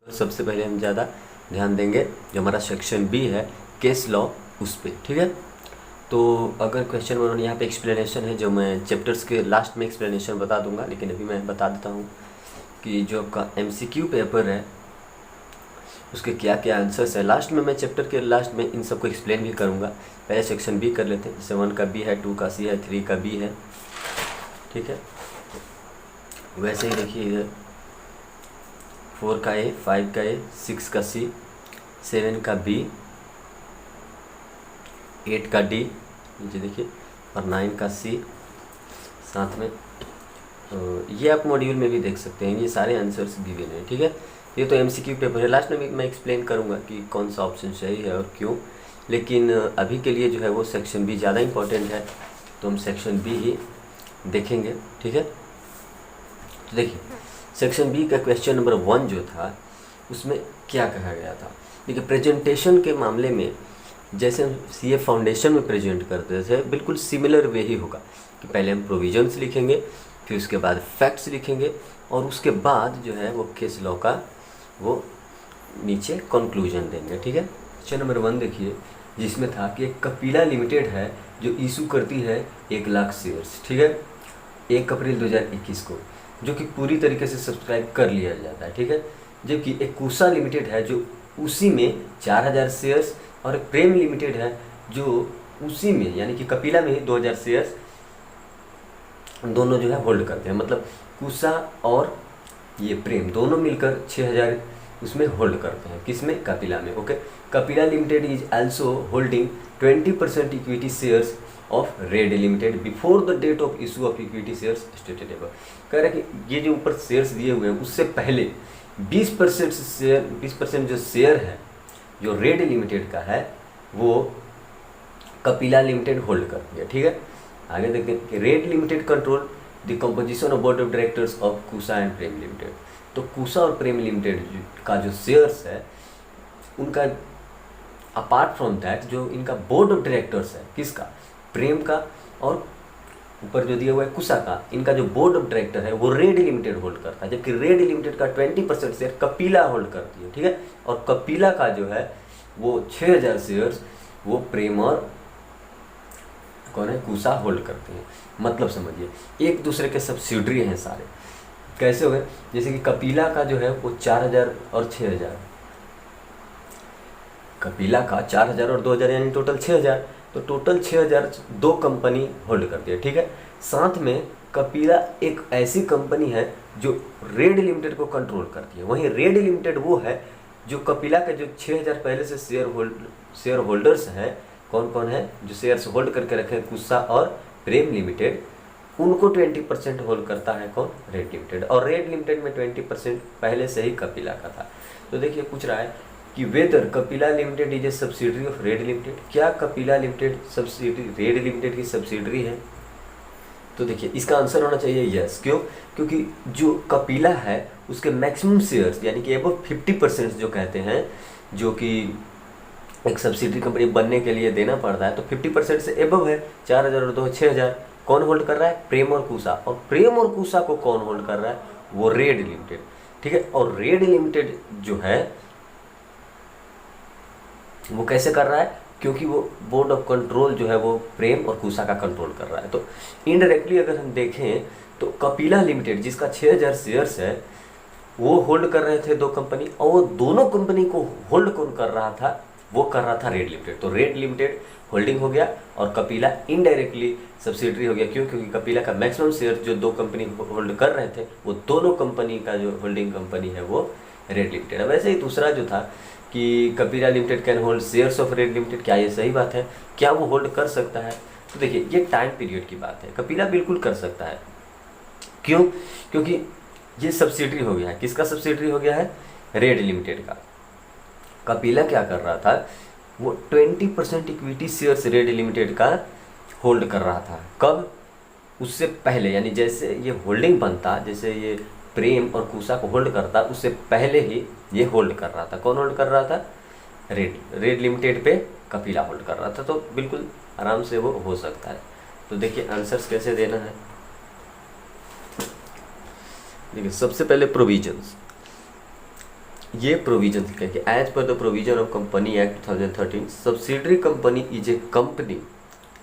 सबसे पहले हम ज़्यादा ध्यान देंगे जो हमारा सेक्शन बी है केस लॉ उस पर, ठीक है। तो अगर क्वेश्चन वन यहाँ पे एक्सप्लेनेशन है जो मैं चैप्टर्स के लास्ट में एक्सप्लेनेशन बता दूंगा, लेकिन अभी मैं बता देता हूँ कि जो आपका एमसीक्यू पेपर है उसके क्या क्या आंसर्स है। लास्ट में मैं चैप्टर के लास्ट में इन सबको एक्सप्लेन भी करूँगा। पहले सेक्शन बी कर लेते हैं, जैसे 1 का बी है, 2 का सी है, 3 का बी है, ठीक है। वैसे ही देखिए इधर 4 का ए, 5 का ए, 6 का सी, 7 का बी, 8 का डी, नीचे देखिए, और 9 का सी साथ में। ये आप मॉड्यूल में भी देख सकते हैं, ये सारे आंसर्स दिए गए हैं, ठीक है। ये तो एमसीक्यू पेपर है, लास्ट में भी मैं एक्सप्लेन करूँगा कि कौन सा ऑप्शन सही है और क्यों, लेकिन अभी के लिए जो है वो सेक्शन बी ज़्यादा इम्पोर्टेंट है, तो हम सेक्शन बी ही देखेंगे, ठीक है। तो देखिए सेक्शन बी का क्वेश्चन नंबर 1 जो था उसमें क्या कहा गया था। देखिए प्रेजेंटेशन के मामले में जैसे हम सीए फाउंडेशन में प्रेजेंट करते थे बिल्कुल सिमिलर वे ही होगा कि पहले हम प्रोविजंस लिखेंगे, फिर उसके बाद फैक्ट्स लिखेंगे, और उसके बाद जो है वो केस लॉ का वो नीचे कंक्लूजन देंगे, ठीक है। क्वेश्चन नंबर 1 देखिए, जिसमें था कि एक कपिला लिमिटेड है जो इशू करती है 1 लाख शेयर्स, ठीक है, 1 अप्रैल 2021 को, जो कि पूरी तरीके से सब्सक्राइब कर लिया जाता है, ठीक है। जबकि एक कुसा लिमिटेड है जो उसी में 4000 शेयर्स, और एक प्रेम लिमिटेड है जो उसी में यानी कि कपिला में ही 2000 शेयर्स दोनों जो है होल्ड करते हैं। मतलब कुसा और ये प्रेम दोनों मिलकर 6000 उसमें होल्ड करते हैं, किसमें, कपिला में, okay. Kapila limited is also holding 20% equity shares of red limited before the date of issue of equity shares stated above. कह रहा है कि ये जो ऊपर शेयर्स दिए हुए हैं उससे पहले 20% जो शेयर है जो रेड लिमिटेड का है वो कपिला लिमिटेड होल्ड करती है, ठीक है। आगे देखते हैं कि red limited control the composition of board of directors of कुसा एंड प्रेम लिमिटेड। तो कुसा और प्रेम लिमिटेड का जो शेयर्स है उनका अपार्ट फ्रॉम दैट जो इनका बोर्ड ऑफ डायरेक्टर्स है, किसका, प्रेम का, और ऊपर जो दिया हुआ है कुसा का, इनका जो बोर्ड ऑफ डायरेक्टर है वो रेड लिमिटेड होल्ड करता है, जबकि रेड लिमिटेड का 20% शेयर कपिला होल्ड करती है, ठीक है। और कपिला का जो है वो 6000 शेयर्स वो प्रेम और कौन है, कुसा होल्ड करते हैं। मतलब समझिए एक दूसरे के सब्सिडरी हैं सारे। कैसे हो गए, जैसे कि कपिला का जो है वो 4000 और 6000, कपिला का 4000 और 2000 यानी टोटल 6000, तो टोटल 6000 दो कंपनी होल्ड करती है, ठीक है। साथ में कपिला एक ऐसी कंपनी है जो रेड लिमिटेड को कंट्रोल करती है। वहीं रेड लिमिटेड वो है जो कपिला के जो 6000 पहले से शेयर होल्डर्स हैं, कौन कौन है जो शेयर्स होल्ड करके रखे हैं, कुसा और प्रेम लिमिटेड, उनको 20% होल्ड करता है कौन, रेड लिमिटेड। और रेड लिमिटेड में 20% पहले से ही कपिला का था। तो देखिए पूछ रहा है कि whether Kapila limited is a subsidiary of red limited, क्या Kapila limited subsidiary Red limited की सब्सिडरी है। तो देखिए इसका आंसर होना चाहिए यस। क्यों, क्योंकि जो कपिला है उसके मैक्सिमम शेयर्स यानी कि अबव 50% जो कहते हैं, जो कि एक सब्सिडरी कंपनी बनने के लिए देना पड़ता है, तो 50% से एबव है, 4000 और 2 6000, कौन होल्ड कर रहा है, प्रेम और कुसा। और प्रेम और कुसा को कौन होल्ड कर रहा है, वो रेड लिमिटेड, ठीक है। और रेड लिमिटेड जो है वो कैसे कर रहा है, क्योंकि वो बोर्ड ऑफ कंट्रोल जो है वो प्रेम और कुसा का कंट्रोल कर रहा है। तो इनडायरेक्टली अगर हम देखें तो कपिला लिमिटेड जिसका 6000 शेयर्स है वो होल्ड कर रहे थे दो कंपनी, और वो दोनों कंपनी को होल्ड कौन कर रहा था, वो कर रहा था रेड लिमिटेड। तो रेड लिमिटेड होल्डिंग हो गया और कपिला इनडायरेक्टली सब्सिडरी हो गया। क्यों, क्योंकि कपिला का मैक्सिमम शेयर जो दो कंपनी होल्ड कर रहे थे वो दोनों कंपनी का जो होल्डिंग कंपनी है वो रेड लिमिटेड है। वैसे ही दूसरा जो था कि Kapila limited can hold shares of red limited, क्या ये सही बात है, क्या वो होल्ड कर सकता है। तो देखिए ये टाइम पीरियड की बात है, कपिला बिल्कुल कर सकता है। क्यों, क्योंकि ये सब्सिडरी हो गया है, किसका सब्सिडरी हो गया है, रेड लिमिटेड का। कपिला क्या कर रहा था, वो 20% इक्विटी शेयर्स रेड लिमिटेड का होल्ड कर रहा था। कब, उससे पहले, यानी जैसे ये होल्डिंग बनता, जैसे ये प्रेम और कुसा को होल्ड करता, उससे पहले ही ये होल्ड कर रहा था। कौन होल्ड कर रहा था, रेड लिमिटेड पे कपिला होल्ड कर रहा था। तो बिल्कुल आराम से वो हो सकता है। तो देखिए आंसर्स कैसे देना है। देखिए सबसे पहले प्रोविजंस, ये प्रोविजन लिखा कि as per the provision of company act 2013 subsidiary company is a company.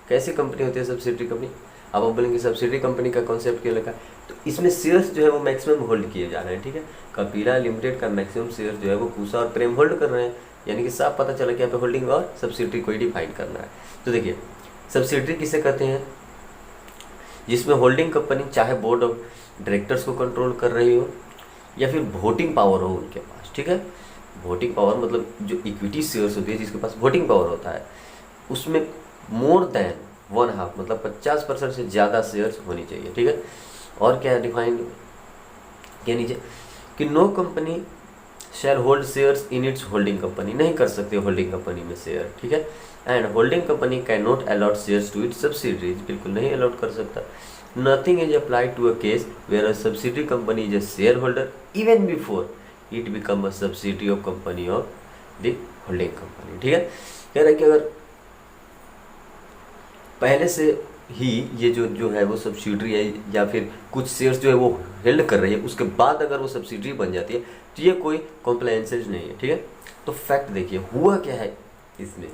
कैसी कंपनी होती है सब्सिडरी कंपनी? अब आप बोलेंगे सब्सिडरी कंपनी का कॉन्सेप्ट क्या लगा, तो इसमें शेयर्स जो है वो मैक्सिमम होल्ड किए जा रहे हैं, ठीक है। कपिला लिमिटेड का मैक्सिमम शेयर जो है वो पूसा और प्रेम होल्ड कर रहे हैं, यानी कि साफ पता चला कि यहाँ पे होल्डिंग और सब्सिडरी को ही डिफाइन करना है। तो देखिए सब्सिडरी किसे कहते हैं? जिसमें होल्डिंग कंपनी चाहे बोर्ड ऑफ डायरेक्टर्स को कंट्रोल कर रही हो या फिर वोटिंग पावर हो उनके पास, ठीक है। वोटिंग पावर मतलब जो इक्विटी शेयर्स होती है जिसके पास वोटिंग पावर होता है, उसमें मोर देन 1/2 मतलब 50% से ज़्यादा शेयर्स होनी चाहिए, ठीक है। और क्या डिफाइन क्या नीचे कि no company share hold shares in its holding company, नहीं कर सकते होल्डिंग कंपनी में शेयर, ठीक है। And holding company can not allot shares to its subsidiaries, बिल्कुल नहीं अलॉट कर सकता। Nothing is applied to a case where a subsidiary company is a share holder even before it become a subsidiary of company of the holding company, ठीक है। कह रहा है कि अगर पहले से ही ये जो है वो सब्सिडरी है या फिर कुछ शेयर्स जो है वो हेल्ड कर रही है, उसके बाद अगर वो सब्सिडरी बन जाती है तो ये कोई कॉम्प्लायंसेज नहीं है, ठीक है। तो फैक्ट देखिए हुआ क्या है, इसमें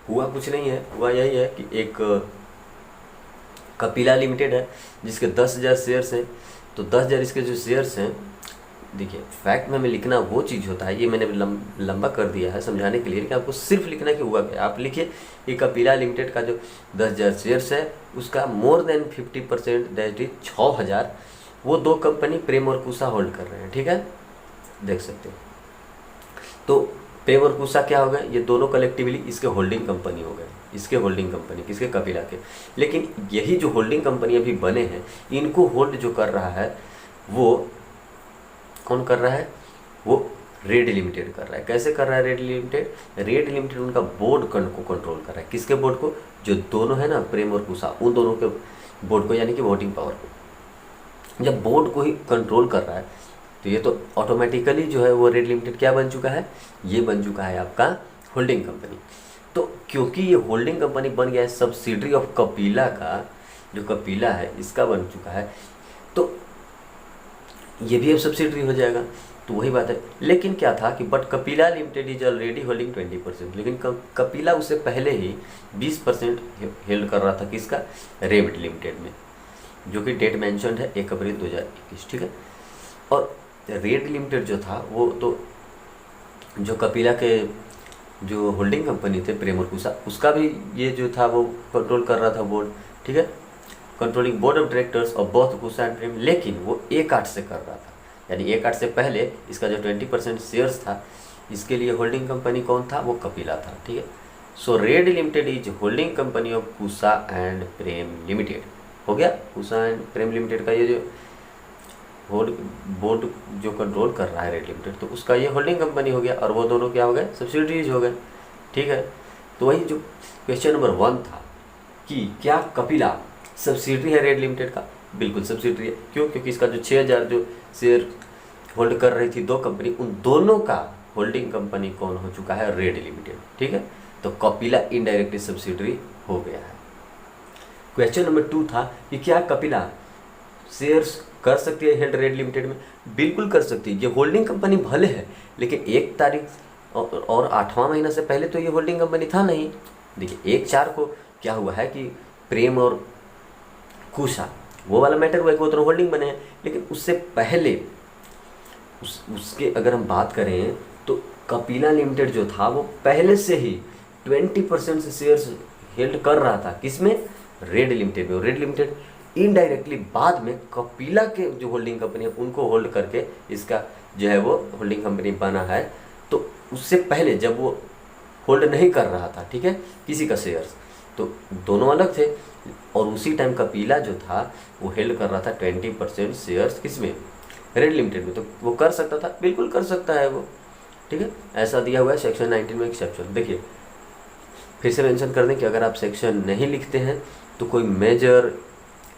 हुआ कुछ नहीं है, हुआ यही है कि एक कपिला लिमिटेड है जिसके 10,000 शेयर्स हैं। तो 10,000 इसके जो शेयर्स हैं, देखिए फैक्ट में हमें लिखना वो चीज़ होता है, ये मैंने लंबा कर दिया है समझाने के लिए कि आपको सिर्फ लिखना कि हुआ क्या। आप लिखिए कि कपिला लिमिटेड का जो 10,000 शेयर्स है उसका मोर देन 50% दैट इज 6,000 वो दो कंपनी प्रेम और कुशा होल्ड कर रहे हैं, ठीक है, देख सकते हो। तो प्रेम और कुशा क्या हो गए, ये दोनों कलेक्टिवली इसके होल्डिंग कंपनी हो गए, इसके होल्डिंग कंपनी किसके, कपिला के। लेकिन यही जो होल्डिंग कंपनी अभी बने हैं इनको होल्ड जो कर रहा है वो कौन कर रहा है, वो रेड लिमिटेड कर रहा है। कैसे कर रहा है रेड लिमिटेड? रेड लिमिटेड उनका बोर्ड को कंट्रोल कर रहा है। किसके बोर्ड को? जो दोनों है ना प्रेम और कुशा, उन दोनों के बोर्ड को, यानी कि वोटिंग पावर को। जब बोर्ड को ही कंट्रोल कर रहा है तो ये तो ऑटोमेटिकली जो है वो रेड लिमिटेड क्या बन चुका है, ये बन चुका है आपका होल्डिंग कंपनी। तो क्योंकि ये होल्डिंग कंपनी बन गया है सब्सिडरी ऑफ कपिला का, जो कपिला है इसका बन चुका है, तो ये भी अब सब्सिडरी हो जाएगा। तो वही बात है। लेकिन क्या था कि but Kapila limited is already holding 20%, लेकिन कपिला उससे पहले ही 20% हेल्ड कर रहा था किसका, रेड लिमिटेड में, जो कि डेट मेंशन्ड है 1 अप्रैल 2021, ठीक है। और रेड लिमिटेड जो था वो तो जो कपिला के जो होल्डिंग कंपनी थे प्रेम और कुशा, उसका भी ये जो था वो कंट्रोल कर रहा था बोर्ड, ठीक है, controlling board of directors of both Kusha and Prem. लेकिन वो 1/8 से कर रहा था, यानी 1/8 से पहले इसका जो 20% शेयर्स था इसके लिए होल्डिंग कंपनी कौन था, वो कपिला था, ठीक है। So Red limited is holding company of Kusha and Prem limited. हो गया, कुशा एंड प्रेम लिमिटेड का ये जो बोर्ड जो कंट्रोल कर रहा है रेड लिमिटेड, तो उसका ये होल्डिंग कंपनी हो गया और वो दोनों क्या हो गए, सब्सिडरीज हो गए, ठीक है। तो वही जो क्वेश्चन नंबर 1 था कि क्या कपिला सब्सिडरी है रेड लिमिटेड का, बिल्कुल सब्सिडरी है। क्यों? क्योंकि इसका जो 6,000 जो शेयर होल्ड कर रही थी दो कंपनी, उन दोनों का होल्डिंग कंपनी कौन हो चुका है, रेड लिमिटेड, ठीक है। तो कपिला इनडायरेक्टली सब्सिडरी हो गया है। क्वेश्चन नंबर 2 था कि क्या कपिला शेयर्स कर सकती है हेल्ड रेड लिमिटेड में, बिल्कुल कर सकती है। ये होल्डिंग कंपनी भले है लेकिन 1 तारीख और 8वां महीना से पहले तो ये होल्डिंग कंपनी था नहीं। देखिए 1/4 को क्या हुआ है कि प्रेम और कुशा वो वाला मैटर हुआ कि वो दोनों होल्डिंग बने हैं, लेकिन उससे पहले उसके अगर हम बात करें तो कपिला लिमिटेड जो था वो पहले से ही 20% से शेयर्स हेल्ड कर रहा था, किसमें, रेड लिमिटेड में। रेड लिमिटेड इनडायरेक्टली बाद में कपिला के जो होल्डिंग कंपनी है उनको होल्ड करके इसका जो है वो होल्डिंग कंपनी बना है। तो उससे पहले जब वो होल्ड नहीं कर रहा था, ठीक है, किसी का शेयर्स, तो दोनों अलग थे। और उसी टाइम कपिला जो था वो हेल्ड कर रहा था 20% शेयर्स किसमें, रेड लिमिटेड में। तो वो कर सकता था, बिल्कुल कर सकता है वो, ठीक है। ऐसा दिया हुआ है सेक्शन 19 में एक्सेप्शन। देखिए फिर से मेंशन कर दें कि अगर आप सेक्शन नहीं लिखते हैं तो कोई मेजर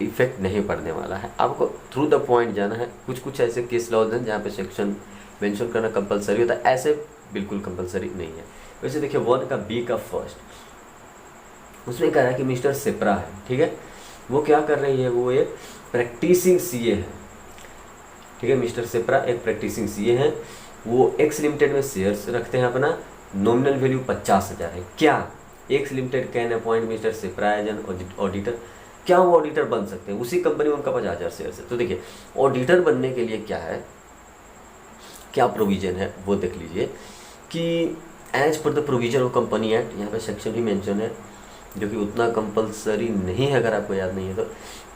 इफेक्ट नहीं पड़ने वाला है, आपको थ्रू द पॉइंट जाना है। कुछ ऐसे केस लॉज हैं जहाँ पे सेक्शन मेंशन करना कंपलसरी होता है, ऐसे बिल्कुल कंपलसरी नहीं है। वैसे देखिए 1 का बी का फर्स्ट, उसमें कह रहा है कि मिस्टर सेप्रा है, ठीक है, वो क्या कर रही है, वो एक प्रैक्टिसिंग सीए है, ठीक है। मिस्टर सेप्रा एक प्रैक्टिसिंग सीए है वो एक्स लिमिटेड में शेयर्स रखते हैं अपना, नॉमिनल वैल्यू 50,000 है। क्या X limited can appoint mister Sipra as an auditor? क्या वो ऑडिटर बन सकते हैं? उसी कंपनी में उनका 50,000 शेयर्स है। तो देखिए ऑडिटर बनने के लिए क्या है, क्या प्रोविजन है वो देख लीजिए कि as per the provision of company act, यहाँ पे सेक्शन भी मेंशन है जो कि उतना कंपलसरी नहीं है अगर आपको याद नहीं है तो।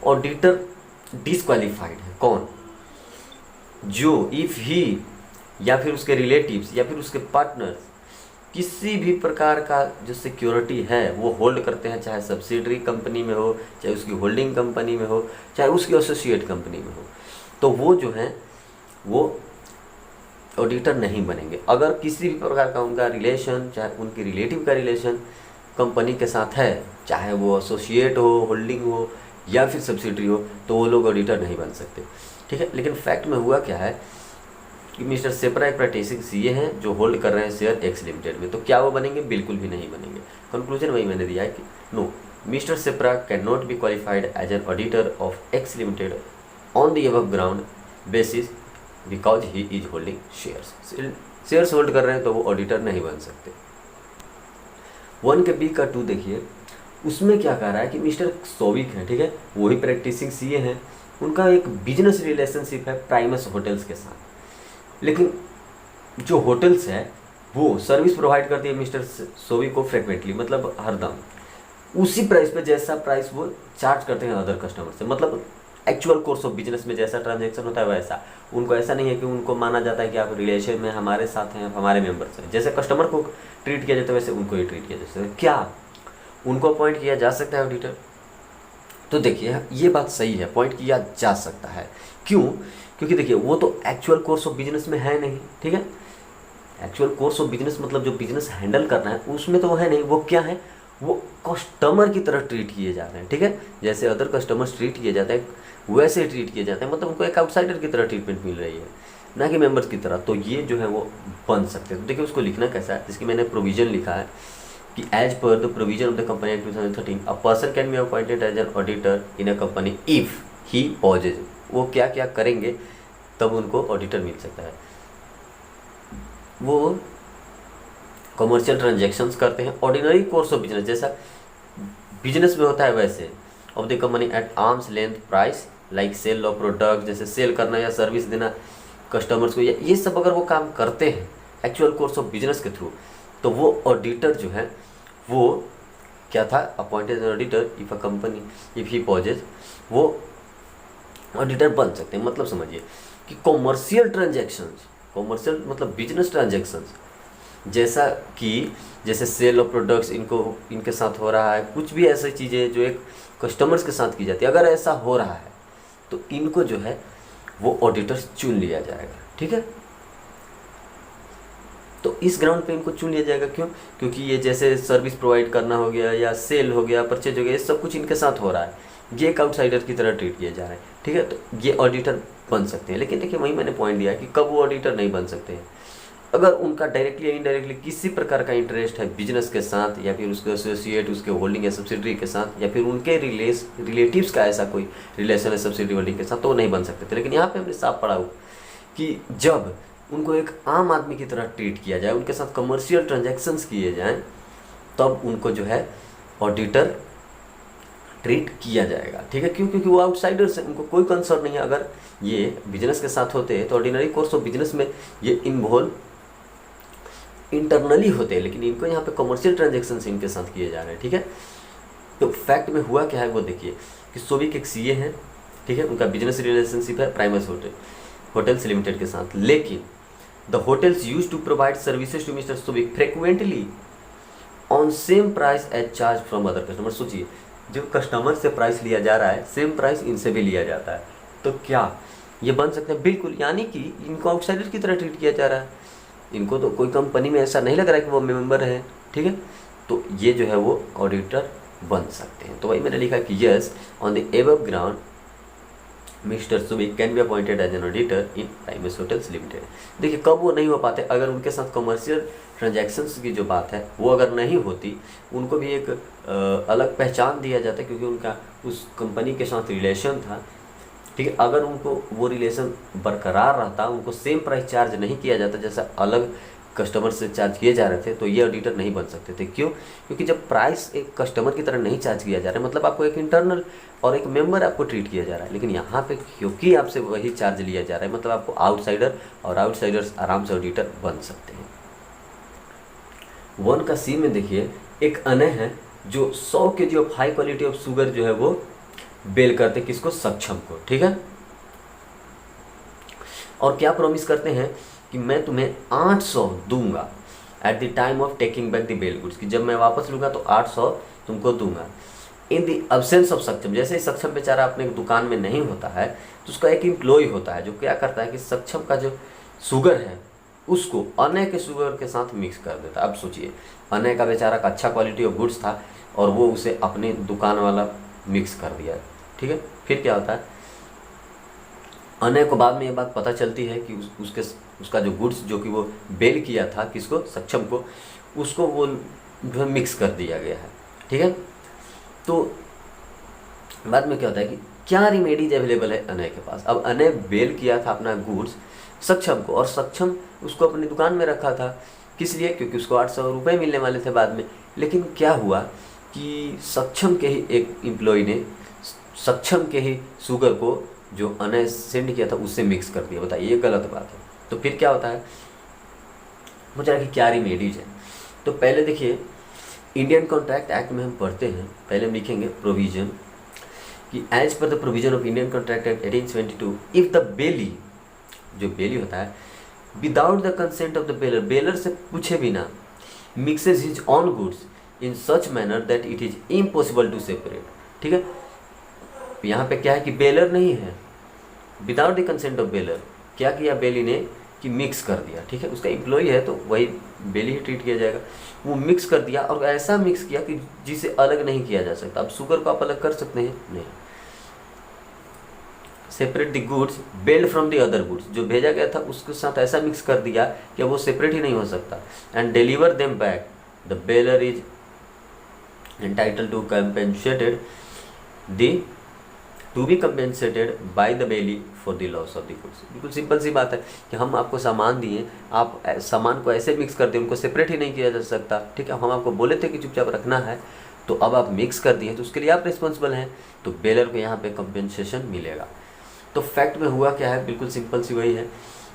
ऑडिटर डिस्क्वालीफाइड है कौन? जो इफ ही या फिर उसके रिलेटिव्स या फिर उसके पार्टनर्स किसी भी प्रकार का जो सिक्योरिटी है वो होल्ड करते हैं, चाहे सब्सिडरी कंपनी में हो, चाहे उसकी होल्डिंग कंपनी में हो, चाहे उसकी एसोसिएट कंपनी में हो, तो वो जो है वो ऑडिटर नहीं बनेंगे। अगर किसी भी प्रकार का उनका रिलेशन, चाहे उनके रिलेटिव का रिलेशन कंपनी के साथ है, चाहे वो एसोसिएट हो, होल्डिंग हो या फिर सब्सिडरी हो, तो वो लोग ऑडिटर नहीं बन सकते। ठीक है, लेकिन फैक्ट में हुआ क्या है कि मिस्टर सेपरा एक प्रैक्टिसिंग सीए हैं जो होल्ड कर रहे हैं शेयर एक्स लिमिटेड में, तो क्या वो बनेंगे? बिल्कुल भी नहीं बनेंगे। कंक्लूजन वही मैंने दिया है कि no, mister Sapra can not be qualified as an auditor of X limited on the above ground basis because he is holding shares hold कर रहे हैं तो वो ऑडिटर नहीं बन सकते। 1 के बी का 2 देखिए, उसमें क्या कह रहा है कि मिस्टर सोविक है, ठीक है, वही प्रैक्टिसिंग सीए हैं, उनका एक बिजनेस रिलेशनशिप है प्राइमस होटल्स के साथ, लेकिन जो होटल्स है वो सर्विस प्रोवाइड करती है मिस्टर सोविक को फ्रिक्वेंटली, मतलब हरदम उसी प्राइस पे जैसा प्राइस वो चार्ज करते हैं अदर कस्टमर से, मतलब एक्चुअल कोर्स ऑफ बिजनेस में जैसा ट्रांजैक्शन होता है वैसा। उनको ऐसा नहीं है कि उनको माना जाता है कि आप रिलेशन में हमारे साथ हैं, आप हमारे मेंबर्स हैं, जैसे कस्टमर को ट्रीट किया जाता है वैसे उनको ही ट्रीट किया जाता है। क्या उनको अपॉइंट किया जा सकता है ऑडिटर? तो देखिए ये बात सही है, अपॉइंट किया जा सकता है। क्यों? क्योंकि देखिए वो तो एक्चुअल कोर्स ऑफ बिजनेस में है नहीं, ठीक है, एक्चुअल कोर्स ऑफ बिजनेस मतलब जो बिजनेस हैंडल करना है उसमें तो वो है नहीं। वो क्या है? वो कस्टमर की तरह ट्रीट किए जाते हैं, ठीक है, जैसे अदर कस्टमर्स ट्रीट किए जाते हैं वैसे ही ट्रीट किए जाते हैं, मतलब उनको एक आउटसाइडर की तरह ट्रीटमेंट मिल रही है, ना कि मेंबर्स की तरह। तो ये जो है वो बन सकते हैं। तो देखिए उसको लिखना कैसा है, जिसकी मैंने प्रोविजन लिखा है कि as per the provision of the company act 2013 a person can be appointed as an auditor in a company if he possesses. वो क्या क्या करेंगे तब उनको ऑडिटर मिल सकता है? वो कमर्शियल ट्रांजैक्शंस करते हैं, ऑर्डिनरी कोर्स ऑफ बिजनेस जैसा बिजनेस में होता है वैसे, of the company at arm's length price like sale of product, जैसे सेल करना या सर्विस देना कस्टमर्स को, ये सब अगर वो काम करते हैं एक्चुअल कोर्स ऑफ बिजनेस के थ्रू, तो वो ऑडिटर जो है वो क्या था, appointed auditor if a company if he possesses, वो ऑडिटर बन सकते हैं। मतलब समझिए कि कॉमर्शियल ट्रांजैक्शंस, कॉमर्शियल मतलब बिजनेस ट्रांजैक्शंस, जैसा कि जैसे सेल ऑफ प्रोडक्ट्स इनके साथ हो रहा है, कुछ भी ऐसी चीज़ें जो एक कस्टमर्स के साथ की जाती है, अगर ऐसा हो रहा है तो इनको जो है वो ऑडिटर्स चुन लिया जाएगा, ठीक है। तो इस ग्राउंड पे इनको चुन लिया जाएगा। क्यों? क्योंकि ये जैसे सर्विस प्रोवाइड करना हो गया या सेल हो गया, परचेज हो गया, ये सब कुछ इनके साथ हो रहा है, ये एक आउटसाइडर की तरह ट्रीट किया जा रहा है, ठीक है। तो ये ऑडिटर बन सकते हैं। लेकिन देखिए वही मैंने पॉइंट दिया है कि कब वो ऑडिटर नहीं बन सकते हैं, अगर उनका डायरेक्टली या इनडायरेक्टली किसी प्रकार का इंटरेस्ट है बिजनेस के साथ, या फिर उसके एसोसिएट, उसके होल्डिंग या सब्सिडरी के साथ, या फिर उनके रिलेटिव्स का ऐसा कोई रिलेशन है सब्सिडरी होल्डिंग के साथ, तो वो नहीं बन सकते थे। लेकिन यहाँ पे हमने साफ पढ़ा हो कि जब उनको एक आम आदमी की तरह ट्रीट किया जाए, उनके साथ कमर्शियल ट्रांजैक्शंस किए जाएँ, तब उनको जो है ऑडिटर ट्रीट किया जाएगा, ठीक है। क्यों? क्योंकि वो आउटसाइडर्स हैं, उनको कोई कंसर्न नहीं है। अगर ये बिजनेस के साथ होते हैं तो ऑर्डिनरी कोर्स ऑफ बिजनेस में ये इन्वॉल्व इंटरनली होते हैं, लेकिन इनको यहाँ पे कमर्शियल ट्रांजैक्शंस इनके साथ किए जा रहे हैं, ठीक है। तो फैक्ट में हुआ क्या है वो देखिए कि सोविक एक सीए हैं, ठीक है, उनका बिजनेस रिलेशनशिप है प्राइमस होटल्स लिमिटेड के साथ, लेकिन the hotels use to provide services to mister Sovik frequently on same price as charge from other customer. सोचिए जो कस्टमर से प्राइस लिया जा रहा है सेम प्राइस इनसे भी लिया जाता है, तो क्या ये बन सकते हैं? बिल्कुल, यानी कि इनको आउटसाइडर की तरह ट्रीट किया जा रहा है। इनको तो कोई कंपनी में ऐसा नहीं लग रहा है कि वो मेंबर है, ठीक है। तो ये जो है वो ऑडिटर बन सकते हैं। तो वही मैंने लिखा कि yes on the above ground mister Sovik can be appointed as an auditor in Primus hotels limited. देखिए कब वो नहीं हो पाते, अगर उनके साथ कमर्शियल ट्रांजैक्शंस की जो बात है वो अगर नहीं होती, उनको भी एक अलग पहचान दिया जाता, क्योंकि उनका उस कंपनी के साथ रिलेशन था, ठीक है। अगर उनको वो रिलेशन बरकरार रहता, उनको सेम प्राइस चार्ज नहीं किया जाता जैसा अलग कस्टमर से चार्ज किए जा रहे थे, तो ये ऑडिटर नहीं बन सकते थे। क्यों? क्योंकि जब प्राइस एक कस्टमर की तरह नहीं चार्ज किया जा रहा है, मतलब आपको एक इंटरनल और एक मेंबर आपको ट्रीट किया जा रहा है, लेकिन यहाँ पे क्योंकि आपसे वही चार्ज लिया जा रहा है, मतलब आपको आउटसाइडर, और आउटसाइडर्स आराम से ऑडिटर बन सकते हैं। 1 का सी में देखिए, एक अने है जो 100 kg of high quality of sugar जो है वो बेल करते, किसको? सक्षम को। ठीक है। और क्या प्रॉमिस करते हैं कि मैं तुम्हें 800 दूंगा at the time of taking back the bail goods, कि जब मैं वापस लूँगा तो 800 तुमको दूंगा। इन द अब्सेंस ऑफ सक्षम, जैसे ही सक्षम बेचारा अपने दुकान में नहीं होता है, तो उसका एक एम्प्लॉय होता है जो क्या करता है कि सक्षम का जो शुगर है उसको अनय के शुगर के साथ मिक्स कर देता है। अब सोचिए, अनय का बेचारा का अच्छा क्वालिटी ऑफ गुड्स था और वो उसे अपनी दुकान वाला मिक्स कर दिया। ठीक है। फिर क्या होता है, अनय को बाद में ये बात पता चलती है कि उसका जो गुड्स जो कि वो बेल किया था, किसको? सक्षम को, उसको वो जो है मिक्स कर दिया गया है। ठीक है। तो बाद में क्या होता है कि क्या रिमेडीज अवेलेबल है अनय के पास। अब अनय बेल किया था अपना गुड्स सक्षम को, और सक्षम उसको अपनी दुकान में रखा था, किस लिए? क्योंकि उसको 800 रुपये मिलने वाले थे बाद में। लेकिन क्या हुआ कि सक्षम के ही एक एम्प्लॉय ने सक्षम के ही शुगर को जो अनय सेंड किया था उससे मिक्स कर दिया। बताइए, ये गलत बात है। तो फिर क्या होता है, हो जाएगा कि क्या रिमेडीज है। तो पहले देखिए, इंडियन कॉन्ट्रैक्ट एक्ट में हम पढ़ते हैं, पहले हम लिखेंगे प्रोविजन कि as per the provision of Indian contract act 1872, if the bailee, जो बेली होता है, without the consent of the bailor, bailor से पूछे बिना, mixes his own goods in such manner that it is impossible to separate. ठीक है। यहाँ पे क्या है कि बेलर नहीं है, without the consent of baler, क्या किया बेली ने कि मिक्स कर दिया। ठीक है। उसका एम्प्लॉय है तो वही बेली ही ट्रीट किया जाएगा। वो मिक्स कर दिया और ऐसा मिक्स किया कि जिसे अलग नहीं किया जा सकता। अब शुगर को आप अलग कर सकते हैं? नहीं। Separate the goods baled from the other goods, जो भेजा गया था उसके साथ ऐसा मिक्स कर दिया कि वो सेपरेट ही नहीं हो सकता। And deliver them back, the bailor is entitled to compensated the to be compensated by the bailee for the loss of the goods. बिल्कुल सिंपल सी बात है कि हम आपको सामान दिए, आप सामान को ऐसे मिक्स कर दिए, उनको सेपरेट ही नहीं किया जा सकता। ठीक है। हम आपको बोले थे कि चुपचाप रखना है, तो अब आप मिक्स कर दिए तो उसके लिए आप रिस्पॉन्सिबल हैं, तो बेलर को यहाँ पे कंपेंसेशन मिलेगा। तो फैक्ट में हुआ क्या है, बिल्कुल सिंपल सी वही है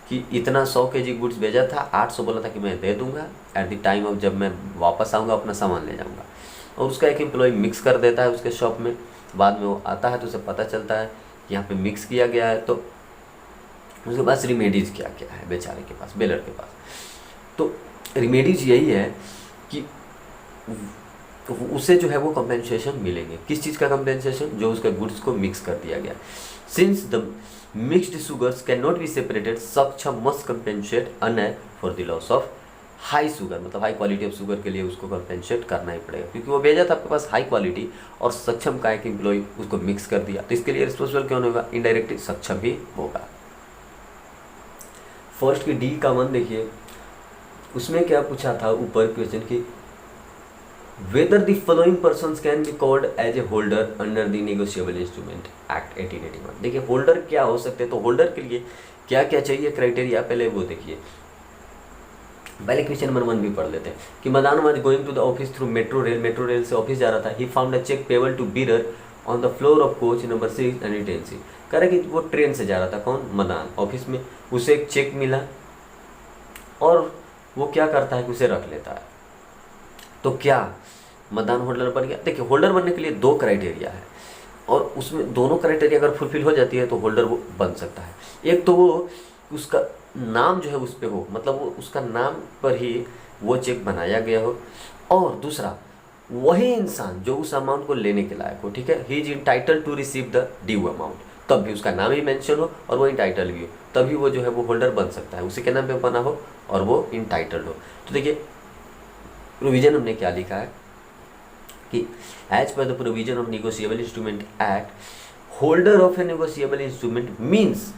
कि इतना 100 kg गुड्स भेजा था, 800 बोला था कि मैं दे दूंगा एट द टाइम ऑफ, जब मैं वापस आऊँगा अपना सामान ले जाऊँगा। और उसका एक एम्प्लॉय मिक्स कर देता है उसके शॉप में, बाद में वो आता है तो उसे पता चलता है कि यहाँ पे मिक्स किया गया है। तो उसके पास रिमेडीज क्या क्या है बेचारे के पास, बेलर के पास। तो रिमेडीज यही है कि उसे जो है वो कंपेंसेशन मिलेंगे। किस चीज़ का कंपेंसेशन? जो उसके गुड्स को मिक्स कर दिया गया। Since the mixed sugars can not be separated, Saksham must compensate Anay for the loss of high sugar, मतलब हाई क्वालिटी ऑफ शुगर के लिए उसको कंपेंसेट करना ही पड़ेगा, क्योंकि वो भेजा था आपके पास हाई क्वालिटी और सक्षम का एक एम्प्लॉय उसको मिक्स कर दिया, तो इसके लिए रिस्पॉन्सिबल कौन होगा? इनडायरेक्टली सक्षम ही होगा। फर्स्ट की डी का 1 देखिए, उसमें क्या पूछा था ऊपर क्वेश्चन की, whether the following persons can be called as a holder under the negotiable instrument act 1881। देखिए होल्डर क्या हो सकते हैं, तो होल्डर के लिए क्या क्या चाहिए क्राइटेरिया, पहले वो देखिए। पहले क्वेश्चन नंबर 1 भी पढ़ लेते हैं कि Madan was going to the office through metro rail से ऑफिस जा रहा था। He found a cheque payable to bearer on the floor of coach number 6 and 10C। कह रहा है कि वो ट्रेन से जा रहा था, कौन? मदान। ऑफिस में उसे एक चेक मिला और वो क्या करता है कि उसे रख लेता है। तो क्या मदान होल्डर बन गया? देखिए होल्डर बनने के लिए 2 क्राइटेरिया है और उसमें दोनों क्राइटेरिया अगर फुलफिल हो जाती है तो होल्डर वो बन सकता है। एक तो वो उसका नाम जो है उस पर हो, मतलब वो उसका नाम पर ही वो चेक बनाया गया हो, और दूसरा वही इंसान जो उस अमाउंट को लेने के लायक हो। ठीक है। He is entitled to receive the due amount, तब भी उसका नाम ही मेंशन हो और वो इंटाइटल भी हो, तभी वो जो है वो होल्डर बन सकता है, उसी के नाम पे बना हो और वो इंटाइटल्ड हो। तो देखिए प्रोविजन हमने क्या लिखा है कि as per the provision of negotiable instrument act, holder of a negotiable instrument means,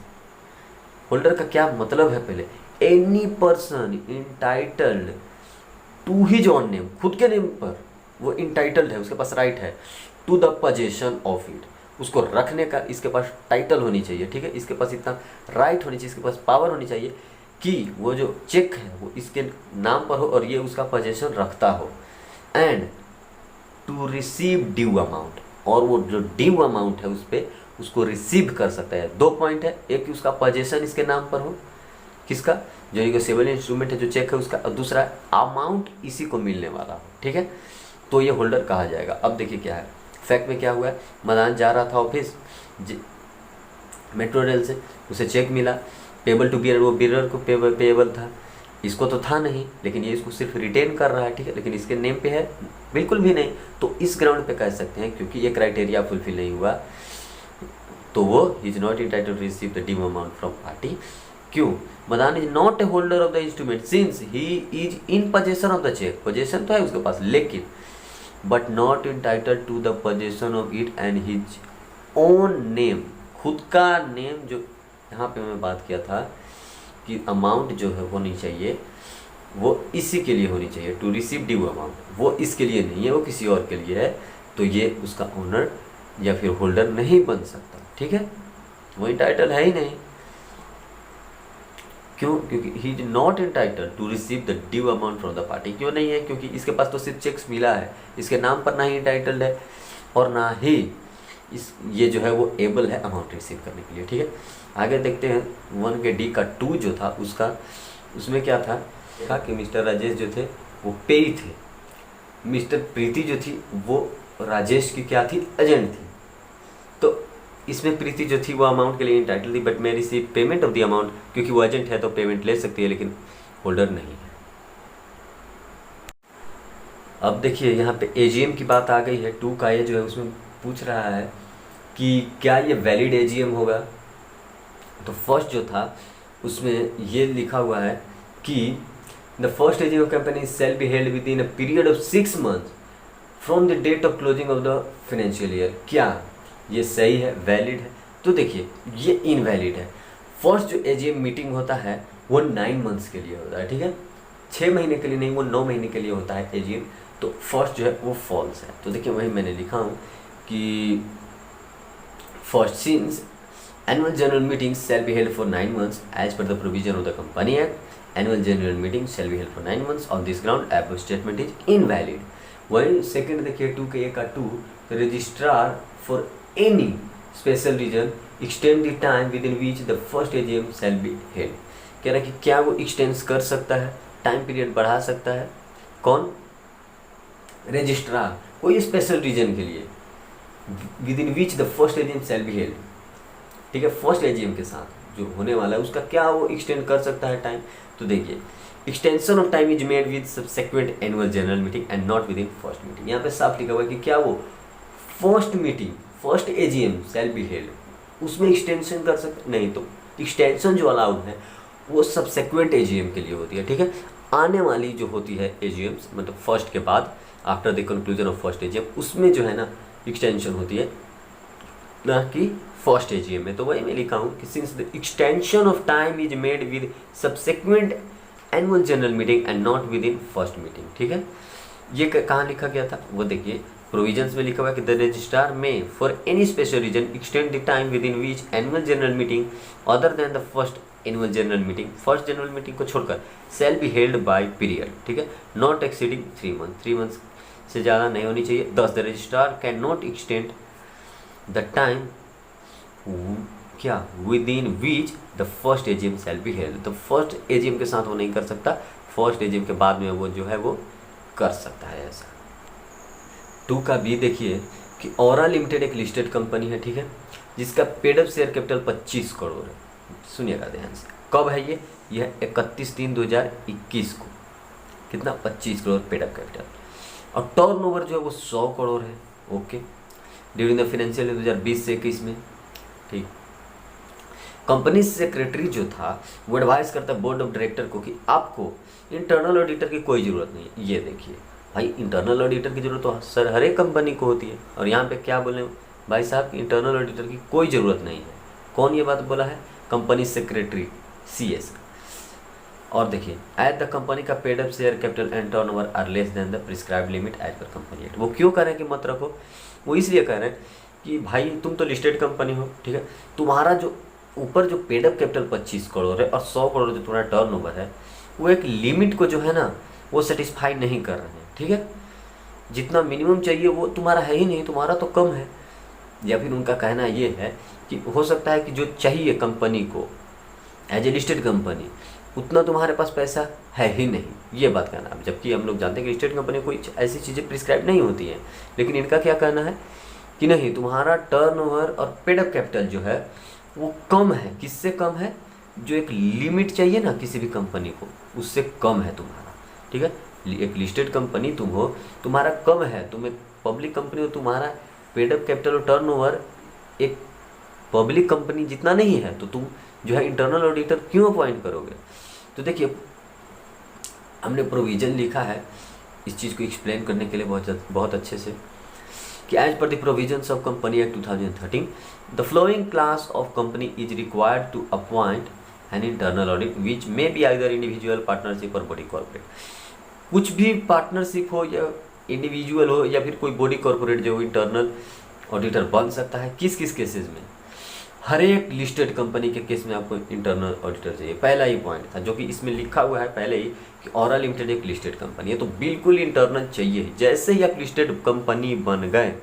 holder का क्या मतलब है? पहले any person entitled to his own name, खुद के नेम पर वो इंटाइटल्ड है, उसके पास राइट है, to the possession of it, उसको रखने का इसके पास टाइटल होनी चाहिए, ठीक है, इसके पास इतना राइट होनी चाहिए, इसके पास पावर होनी चाहिए कि वो जो चेक है वो इसके नाम पर हो और ये उसका पोजीशन रखता हो। And to receive due amount, और वो जो ड्यू अमाउंट है उस पर उसको रिसीव कर सकता है। 2 पॉइंट है, एक कि उसका पोजीशन इसके नाम पर हो, किसका, जो इनेगोशिएबल इंस्ट्रूमेंट है जो चेक है उसका, और दूसरा अमाउंट इसी को मिलने वाला हो, ठीक है, तो ये होल्डर कहा जाएगा। अब देखिए क्या है, फैक्ट में क्या हुआ है, मदान जा रहा था ऑफिस मेट्रो रेल से, उसे चेक मिला पेबल टू बियर, वो बियर को पेबल था, इसको तो था नहीं, लेकिन ये इसको सिर्फ रिटेन कर रहा है, ठीक है, लेकिन इसके नेम पे है बिल्कुल भी नहीं, तो इस ग्राउंड पे कह सकते हैं क्योंकि ये क्राइटेरिया फुलफिल नहीं हुआ तो वो is not entitled to receive the due amount from party. क्यों, Madan is not a holder of the instrument since he is in possession of the cheque, possession तो है उसके पास लेकिन but not entitled to the possession of it and his own name, खुद का name, जो यहाँ पे मैं बात किया था कि अमाउंट जो है होनी चाहिए वो इसी के लिए होनी चाहिए, टू रिसीव ड्यू अमाउंट, वो इसके लिए नहीं है, वो किसी और के लिए है, तो ये उसका ओनर या फिर होल्डर नहीं बन सकता, ठीक है, वो इंटाइटल है ही नहीं। क्यों, क्योंकि he is not entitled to receive the due amount from the party. क्यों नहीं है, क्योंकि इसके पास तो सिर्फ चेक्स मिला है, इसके नाम पर ना ही इंटाइटल्ड है और ना ही ये जो है वो एबल है अमाउंट रिसीव करने के लिए, ठीक है। आगे देखते हैं 1 के डी का 2 जो था उसका, उसमें क्या था, देखा कि मिस्टर राजेश जो थे वो पेई थे, मिस्टर प्रीति जो थी वो राजेश की क्या थी, एजेंट थी, तो इसमें प्रीति जो थी वो अमाउंट के लिए इंटाइटल थी, बट मैं receive payment of the amount, क्योंकि वो एजेंट है तो पेमेंट ले सकती है लेकिन होल्डर नहीं है। अब देखिए यहाँ पे एजीएम की बात आ गई है, 2 का ये जो है उसमें पूछ रहा है कि क्या ये वैलिड एजीएम होगा। तो फर्स्ट जो था उसमें ये लिखा हुआ है कि the first AGM of company shall be held within a period of 6 months from the date of closing of the financial year. क्या ये सही है, वैलिड है? तो देखिए ये इनवैलिड है। फर्स्ट जो एजीएम मीटिंग होता है वो 9 मंथ्स के लिए होता है, ठीक है, 6 महीने के लिए नहीं, वो 9 महीने के लिए होता है एजीएम, तो फर्स्ट जो है वो फॉल्स है। तो देखिए वही मैंने लिखा हूँ कि first since annual general meeting shall be held for 9 months as per the provision of the company act, annual general meeting shall be held for 9 months on this ground above statement is invalid. वही second देखिए 2 के का 2, registrar for any special reason extend the time within which the first AGM shall be held. कह रहा है कि क्या वो एक्सटेंड कर सकता है, टाइम पीरियड बढ़ा सकता है, कौन, रजिस्ट्रार, कोई स्पेशल रीजन के लिए, with in which the first AGM shall be held, ठीक है, फर्स्ट एजीएम के साथ जो होने वाला है उसका क्या वो एक्सटेंड कर सकता है टाइम। तो देखिए extension of time is made with subsequent annual general meeting and not with in first meeting. यहाँ पे साफ लिखा हुआ है कि क्या वो first meeting, first AGM shall be held उसमें एक्सटेंशन कर सकते, नहीं, तो एक्सटेंशन जो अलाउड है वो सब्सिक्वेंट एजीएम के लिए होती है, ठीक है, आने वाली जो होती है एजीएम्स, मतलब फर्स्ट के बाद after the conclusion of first AGM, उसमें जो है ना एक्सटेंशन होती है, ना कि फर्स्ट एजीएम में। तो वही मैं लिखा हूँ कि since the extension of time is made with subsequent annual general meeting and not with in first meeting, ठीक है। ये कहाँ लिखा गया था, वो देखिए प्रोविजंस में लिखा हुआ है कि the registrar may for any special reason extend the time within which annual general meeting other than the first annual general meeting, first general meeting को छोड़कर, shall be held by period, ठीक है, not exceeding 3 month, 3 month से ज़्यादा नहीं होनी चाहिए। Thus the registrar can not extend the time क्या within which the first AGM shall be held, तो फर्स्ट एजीएम के साथ वो नहीं कर सकता, फर्स्ट एजीएम के बाद में वो जो है वो कर सकता है ऐसा। 2 का बी देखिए कि औरा लिमिटेड एक लिस्टेड कंपनी है, ठीक है, जिसका paid up share capital 25 crore है। सुनिएगा ध्यान से, कब है ये 31/3/2021 को, कितना, 25 करोड़ पेड अप कैपिटल, और टर्नओवर जो है वो 100 करोड़ है, okay, during the financial year 2020 से 21 में, ठीक। कंपनी सेक्रेटरी जो था वो एडवाइस करता है बोर्ड ऑफ डायरेक्टर को कि आपको इंटरनल ऑडिटर की कोई ज़रूरत नहीं है। ये देखिए भाई, इंटरनल ऑडिटर की ज़रूरत तो सर हर एक कंपनी को होती है, और यहाँ पे क्या बोले भाई साहब कि इंटरनल ऑडिटर की कोई ज़रूरत नहीं है। कौन ये बात बोला है, कंपनी सेक्रेटरी CS। और देखिए एट द कंपनी का paid up share capital and turnover are less than the prescribe limit as per company act. वो क्यों कह रहे हैं कि मत रखो, वो इसलिए कह रहे हैं कि भाई तुम तो लिस्टेड कंपनी हो, ठीक है, तुम्हारा जो ऊपर जो पेडअप कैपिटल 25 करोड़ है और 100 करोड़ जो तुम्हारा टर्नओवर है, वो एक लिमिट को जो है ना वो सेटिस्फाई नहीं कर रहे हैं, ठीक है। जितना मिनिमम चाहिए वो तुम्हारा है ही नहीं, तुम्हारा तो कम है। या फिर उनका कहना ये है कि हो सकता है कि जो चाहिए कंपनी को एज ए लिस्टेड कंपनी उतना तुम्हारे पास पैसा है ही नहीं, ये बात कहना है। जबकि हम लोग जानते हैं कि लिस्टेड कंपनी कोई ऐसी चीज़ें प्रिस्क्राइब नहीं होती हैं, लेकिन इनका क्या कहना है कि नहीं, तुम्हारा टर्नओवर और पेडअप कैपिटल जो है वो कम है। किससे कम है? जो एक लिमिट चाहिए ना किसी भी कंपनी को, उससे कम है तुम्हारा, ठीक है। एक लिस्टेड कंपनी तुम हो, तुम्हारा कम है, तुम एक पब्लिक कंपनी हो, तुम्हारा पेडअप कैपिटल और टर्नओवर एक पब्लिक कंपनी जितना नहीं है, तो तुम जो है इंटरनल ऑडिटर क्यों अपॉइंट करोगे? तो देखिए हमने प्रोविज़न लिखा है इस चीज़ को एक्सप्लेन करने के लिए बहुत अच्छे से कि as per the provisions of company act 2013 the following class of company is required to appoint an internal audit which may be either individual, partnership और बॉडी कॉर्पोरेट। कुछ भी पार्टनरशिप हो या इंडिविजुअल हो या फिर कोई बॉडी कॉर्पोरेट जो इंटरनल ऑडिटर बन सकता है। किस किस केसेस में? हर एक लिस्टेड कंपनी के केस में आपको इंटरनल ऑडिटर चाहिए। पहला ही पॉइंट था जो कि इसमें लिखा हुआ है पहले ही कि औरा लिमिटेड एक लिस्टेड कंपनी है, तो बिल्कुल इंटरनल चाहिए। जैसे ही आप लिस्टेड कंपनी बन गए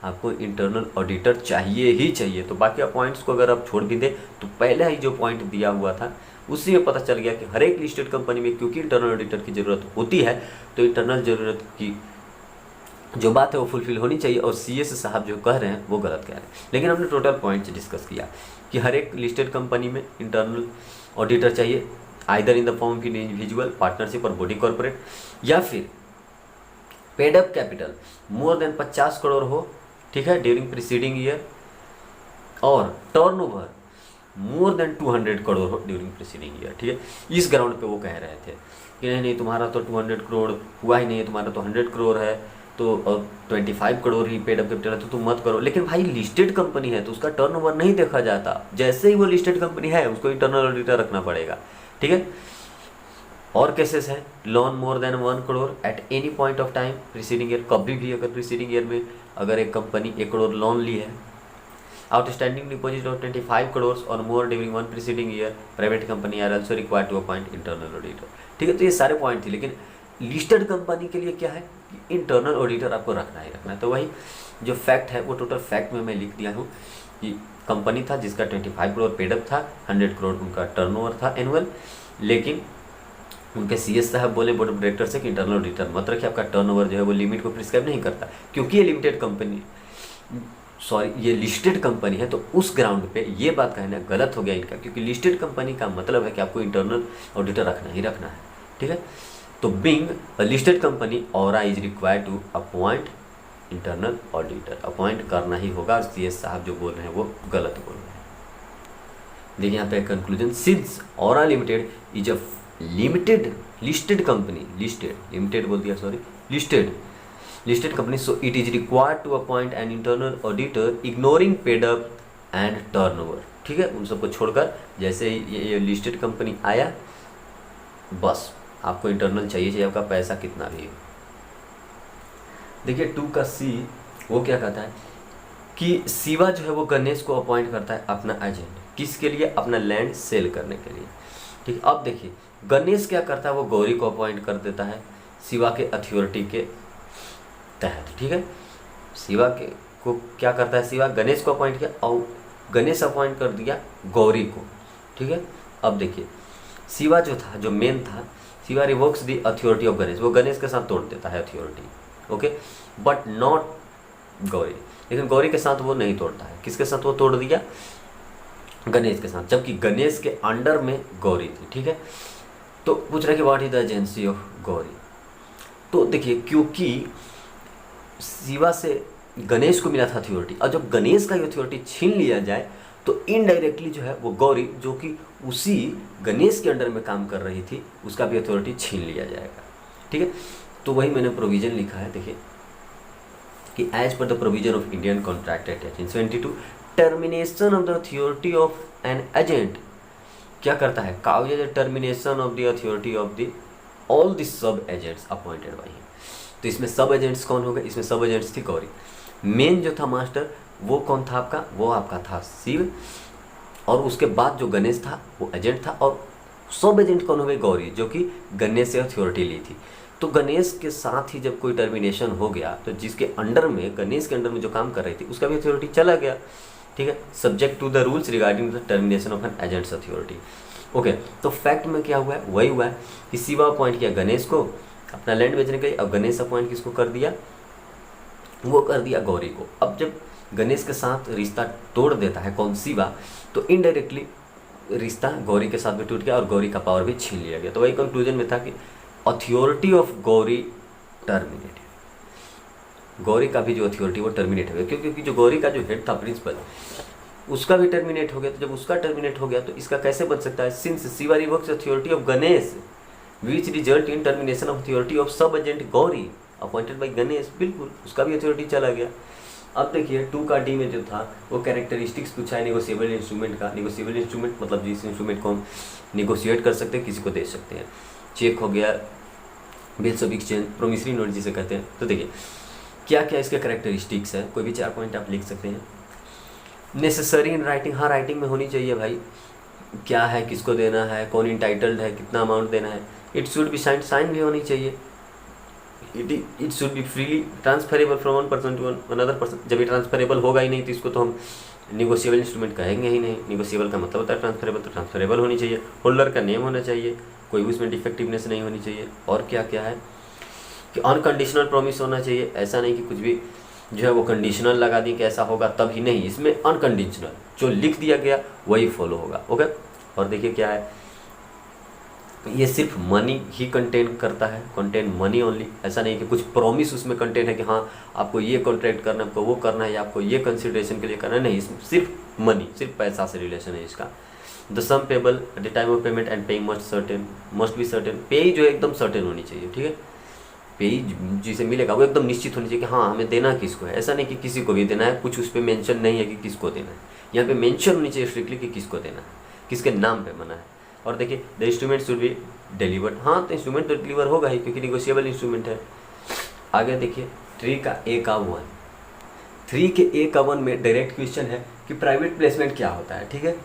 आपको इंटरनल ऑडिटर चाहिए ही चाहिए। तो बाकी पॉइंट्स को अगर आप छोड़ भी दें तो पहले ही जो पॉइंट दिया हुआ था उसी में पता चल गया कि हर एक लिस्टेड कंपनी में क्योंकि इंटरनल ऑडिटर की ज़रूरत होती है, तो इंटरनल ज़रूरत की जो बात है वो फुलफिल होनी चाहिए। और सीएस साहब जो कह रहे हैं वो गलत कह रहे हैं। लेकिन हमने टोटल पॉइंट्स डिस्कस किया कि हर एक लिस्टेड कंपनी में इंटरनल ऑडिटर चाहिए, either in the form of individual, partnership और बॉडी कॉर्पोरेट, या फिर paid up capital more than 50 crore हो, ठीक है, ड्यूरिंग प्रीसीडिंग ईयर, और टर्नओवर मोर देन 200 करोड़ हो ड्यूरिंग प्रीसीडिंग ईयर, ठीक है। इस ग्राउंड पे वो कह रहे थे कि नहीं नहीं तुम्हारा तो 200 करोड़ हुआ ही नहीं है, तुम्हारा तो 100 करोड़ है, तो 25 करोड़ ही पेडअप कैपिटल है, तो तुम मत करो। लेकिन भाई लिस्टेड कंपनी है तो उसका टर्नओवर नहीं देखा जाता। जैसे ही वो लिस्टेड कंपनी है उसको इंटरनल ऑडिटर रखना पड़ेगा, ठीक है। और केसेस हैं loan more than 1 crore at any point of time preceding year. कभी भी अगर प्रीसीडिंग ईयर में अगर एक कंपनी 1 करोड़ लोन ली है, आउटस्टैंडिंग डिपॉजिट ऑफ 25 करोड़ और more during 1 preceding year, private company are also required to appoint internal auditor, ठीक है। तो ये सारे पॉइंट थे। लेकिन लिस्टेड कंपनी के लिए क्या है, इंटरनल ऑडिटर आपको रखना ही रखना है। तो वही जो फैक्ट है वो टोटल फैक्ट में मैं लिख दिया हूँ कि कंपनी था जिसका 25 करोड़ पेडअप था, 100 करोड़ उनका टर्नओवर था एनुअल, लेकिन उनके सीएस साहब बोले बोर्ड ऑफ डायरेक्टर से कि इंटरनल ऑडिटर मत रखिए, आपका टर्नओवर जो है वो लिमिट को प्रिस्क्राइब नहीं करता। क्योंकि ये लिमिटेड कंपनी ये लिस्टेड कंपनी है, तो उस ग्राउंड पे ये बात कहना गलत हो गया इनका, क्योंकि लिस्टेड कंपनी का मतलब है कि आपको इंटरनल ऑडिटर रखना ही रखना है, ठीक है। तो being a listed company Aura is required to appoint internal auditor, appoint करना ही होगा। और सीएस साहब जो बोल रहे हैं वो गलत बोल रहे हैं। देखिए यहाँ पे conclusion, since Aura limited is a limited listed company, limited बोल दिया, sorry, listed company, so it is required to appoint an internal auditor ignoring paid up and turnover, ठीक है। उन सबको छोड़कर जैसे ये लिस्टेड कंपनी आया, बस आपको इंटरनल चाहिए, आपका पैसा कितना भी हो। देखिए 2 का सी वो क्या कहता है कि शिवा जो है वो गणेश को अपॉइंट करता है अपना एजेंट, किसके लिए? अपना लैंड सेल करने के लिए, ठीक। अब देखिए गणेश क्या करता है, वो गौरी को अपॉइंट कर देता है शिवा के अथॉरिटी के तहत, ठीक है। शिवा के को क्या करता है, शिवा गणेश को अपॉइंट किया और गणेश अपॉइंट कर दिया गौरी को, ठीक है। अब देखिए शिवा जो था, जो मेन था, Shiva revokes the authority of Ganesh, वो गणेश के साथ तोड़ देता है authority, okay, but not Gauri. लेकिन गौरी के साथ वो नहीं तोड़ता है। किसके साथ वो तोड़ दिया? गणेश के साथ, जबकि गणेश के अंडर में गौरी थी, ठीक है। तो पूछ रहा है कि what is the agency of Gauri. तो देखिए क्योंकि शिवा से गणेश को मिला था अथॉरिटी, और जब गणेश का अथॉरिटी छीन लिया जाए तो इनडायरेक्टली जो है वो गौरी, जो कि उसी गणेश के अंडर में काम कर रही थी, उसका भी अथॉरिटी छीन लिया जाएगा, ठीक है। तो वही मैंने प्रोविज़न लिखा है, देखिए कि as per the provision of Indian contract act 1872 termination of the authority of an agent क्या करता है, causes termination of the authority of the all the sub agents appointed by him. तो इसमें सब एजेंट्स कौन हो गए? इसमें सब एजेंट्स थी गौरी। मेन जो था मास्टर वो कौन था आपका, वो आपका था शिव, और उसके बाद जो गणेश था वो एजेंट था, और सब एजेंट कौन हो गए, गौरी, जो कि गणेश से अथॉरिटी ली थी। तो गणेश के साथ ही जब कोई टर्मिनेशन हो गया तो जिसके अंडर में, गणेश के अंडर में जो काम कर रही थी उसका भी अथॉरिटी चला गया, ठीक है, subject to the rules regarding the termination of an agent's authority. Okay, तो फैक्ट में क्या हुआ है, वही हुआ है कि शिवा अपॉइंट किया गणेश को अपना लैंड बेचने के लिए, अब गणेश अपॉइंट किसको कर दिया, वो कर दिया गौरी को। अब जब गणेश के साथ रिश्ता तोड़ देता है कौन, शिवा, तो इनडायरेक्टली रिश्ता गौरी के साथ भी टूट गया और गौरी का पावर भी छीन लिया गया। तो वही कंक्लूजन में था कि authority of Gauri terminated, Gauri का भी जो अथॉरिटी वो टर्मिनेट हो गया, क्योंकि जो गौरी का जो हेड था प्रिंसिपल, उसका भी टर्मिनेट हो गया। तो जब उसका टर्मिनेट हो गया तो इसका कैसे बन सकता है, since Shiva revokes authority of Ganesh which result in termination of authority of sub agent Gauri appointed by Ganesh, बिल्कुल उसका भी अथॉरिटी चला गया। अब देखिए 2 का डी में जो था वो कैरेक्टरिस्टिक्स पूछा है नेगोशिएबल इंस्ट्रूमेंट का। नेगोशिएबल इंस्ट्रूमेंट मतलब जिस इंस्ट्रूमेंट को हम निगोशिएट कर सकते हैं, किसी को दे सकते हैं। चेक हो गया, bills of exchange, promissory note जिसे कहते हैं। तो देखिए क्या क्या इसके कैरेक्टरिस्टिक्स है, कोई भी 4 पॉइंट आप लिख सकते हैं। नेसेसरी इन राइटिंग, हाँ राइटिंग में होनी चाहिए भाई, क्या है, किसको देना है, कौन इंटाइटल्ड है, कितना अमाउंट देना है। It should be sign, sign भी होनी चाहिए। It should be freely transferable from one person to another person. जब ये ट्रांसफरेबल होगा ही नहीं तो इसको तो हम निगोशिएबल इंस्ट्रूमेंट कहेंगे ही नहीं। निगोशिएबल का मतलब होता है ट्रांसफरेबल, तो ट्रांसफरेबल होनी चाहिए। होल्डर का नेम होना चाहिए, कोई भी उसमें डिफेक्टिवनेस नहीं होनी चाहिए। और क्या क्या है कि अनकंडीशनल प्रॉमिस होना चाहिए, ऐसा नहीं कि कुछ भी जो है वो कंडीशनल लगा दी कि ऐसा होगा तब ही, नहीं, इसमें अनकंडीशनल जो लिख दिया गया वही फॉलो होगा। ओके, और देखिए क्या है, ये सिर्फ मनी ही कंटेन करता है, कंटेन मनी ओनली। ऐसा नहीं कि कुछ प्रॉमिस उसमें कंटेन है कि हाँ आपको ये कॉन्ट्रैक्ट करना है, आपको वो करना है, या आपको ये कंसिडरेशन के लिए करना है, नहीं, इसमें सिर्फ मनी, सिर्फ पैसा से रिलेशन है इसका। The sum payable at the time of payment and paying must be certain, pay जो है एकदम सर्टेन होनी चाहिए, ठीक है, पे जिसे मिलेगा वो एकदम निश्चित होनी चाहिए कि हाँ हमें देना किसको है। ऐसा नहीं कि किसी को भी देना है, कुछ उस पर मेंशन नहीं है कि किसको देना है, यहाँ पे मेंशन होनी चाहिए स्ट्रिक्टली कि किसको देना है, किसके नाम पे मना है। और देखिए the instrument should be delivered, हाँ तो इंस्ट्रूमेंट तो डिलीवर होगा ही क्योंकि निगोशिएबल इंस्ट्रूमेंट है। आगे देखिए 3 का A का 1, 3 के A का 1 में डायरेक्ट क्वेश्चन है कि प्राइवेट प्लेसमेंट क्या होता है, ठीक है।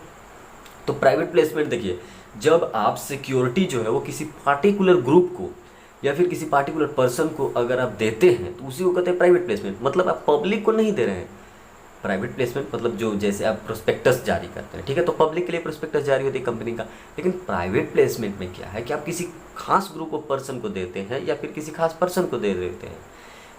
तो प्राइवेट प्लेसमेंट देखिए, जब आप सिक्योरिटी जो है वो किसी पार्टिकुलर ग्रुप को या फिर किसी पार्टिकुलर पर्सन को अगर आप देते हैं तो उसी को कहते हैं प्राइवेट प्लेसमेंट। मतलब आप पब्लिक को नहीं दे रहे हैं। प्राइवेट प्लेसमेंट मतलब जो जैसे आप प्रोस्पेक्टस जारी करते हैं, ठीक है, तो पब्लिक के लिए प्रोस्पेक्टस जारी होती है कंपनी का। लेकिन प्राइवेट प्लेसमेंट में क्या है कि आप किसी खास ग्रुप ऑफ पर्सन को देते हैं या फिर किसी खास पर्सन को दे देते हैं।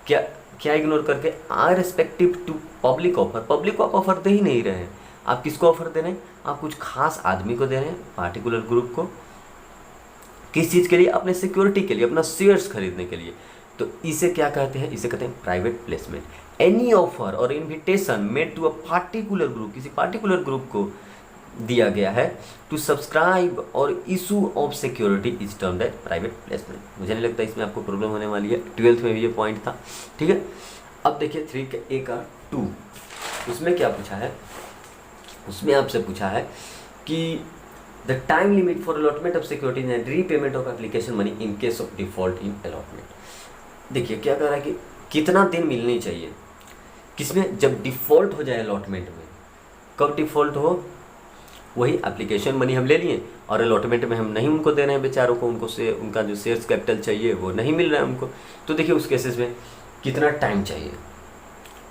क्या क्या इग्नोर करके, irrespective to public offer, public को आप ऑफर दे ही नहीं रहे हैं। आप किसको ऑफर दे रहे हैं, आप कुछ खास आदमी को दे रहे हैं, पार्टिकुलर ग्रुप को, किस चीज़ के लिए, अपने सिक्योरिटी के लिए, अपना शेयर्स खरीदने के लिए। तो इसे क्या कहते हैं, इसे कहते हैं प्राइवेट प्लेसमेंट। एनी ऑफर और invitation made to a particular group, किसी पार्टिकुलर ग्रुप को दिया गया है टू सब्सक्राइब और issue of security is termed as private placement. मुझे नहीं लगता इसमें आपको प्रॉब्लम होने वाली है, 12th में भी ये पॉइंट था, ठीक है। अब देखिए 3 के A का 2, उसमें क्या पूछा है, उसमें आपसे पूछा है कि the time limit for allotment of security and repayment of application money in case of default in allotment. देखिए क्या कह रहा है कि कितना दिन मिलनी चाहिए, किसमें, जब डिफ़ॉल्ट हो जाए अलॉटमेंट में। कब डिफ़ॉल्ट हो, वही एप्लीकेशन मनी हम ले लिए और अलॉटमेंट में हम नहीं उनको दे रहे हैं बेचारों को, उनको से उनका जो शेयर्स कैपिटल चाहिए वो नहीं मिल रहा है उनको। तो देखिए उस केसेस में कितना टाइम चाहिए।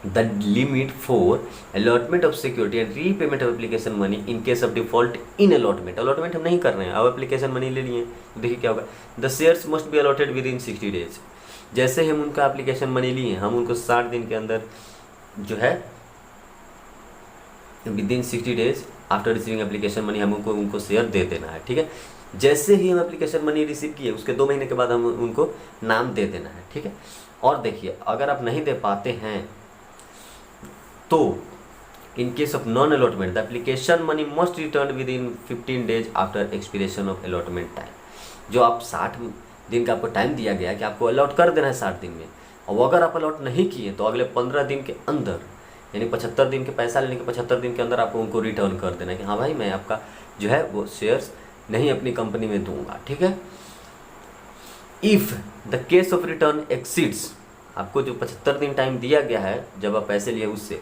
The limit for allotment of security and repayment of application money in case of default in allotment. Allotment हम नहीं कर रहे हैं, अब एप्लीकेशन मनी ले लिए, तो देखिए क्या होगा, the shares must be allotted with in 60 days. जैसे ही हम उनका एप्लीकेशन मनी लिए, हम उनको 60 दिन के अंदर जो है with in 60 days after receiving application money हम उनको शेयर दे देना है, ठीक है। जैसे ही हम एप्लीकेशन मनी रिसीव किए उसके 2 महीने के बाद हम उनको नाम दे देना है, ठीक है। और देखिए अगर आप नहीं दे पाते हैं तो इन case of non allotment the application money must return with in 15 days after expiration of allotment time. जो आप 60 दिन का आपको टाइम दिया गया है कि आपको अलॉट कर देना है 60 दिन में, और अगर आप अलॉट नहीं किए तो अगले 15 दिन के अंदर, यानी 75 दिन के पैसा लेने के 75 दिन के अंदर आपको उनको रिटर्न कर देना है कि हाँ भाई मैं आपका जो है वो शेयर्स नहीं अपनी कंपनी में दूंगा, ठीक है। If the case of return exceeds, आपको जो 75 दिन टाइम दिया गया है जब आप पैसे लिए उससे,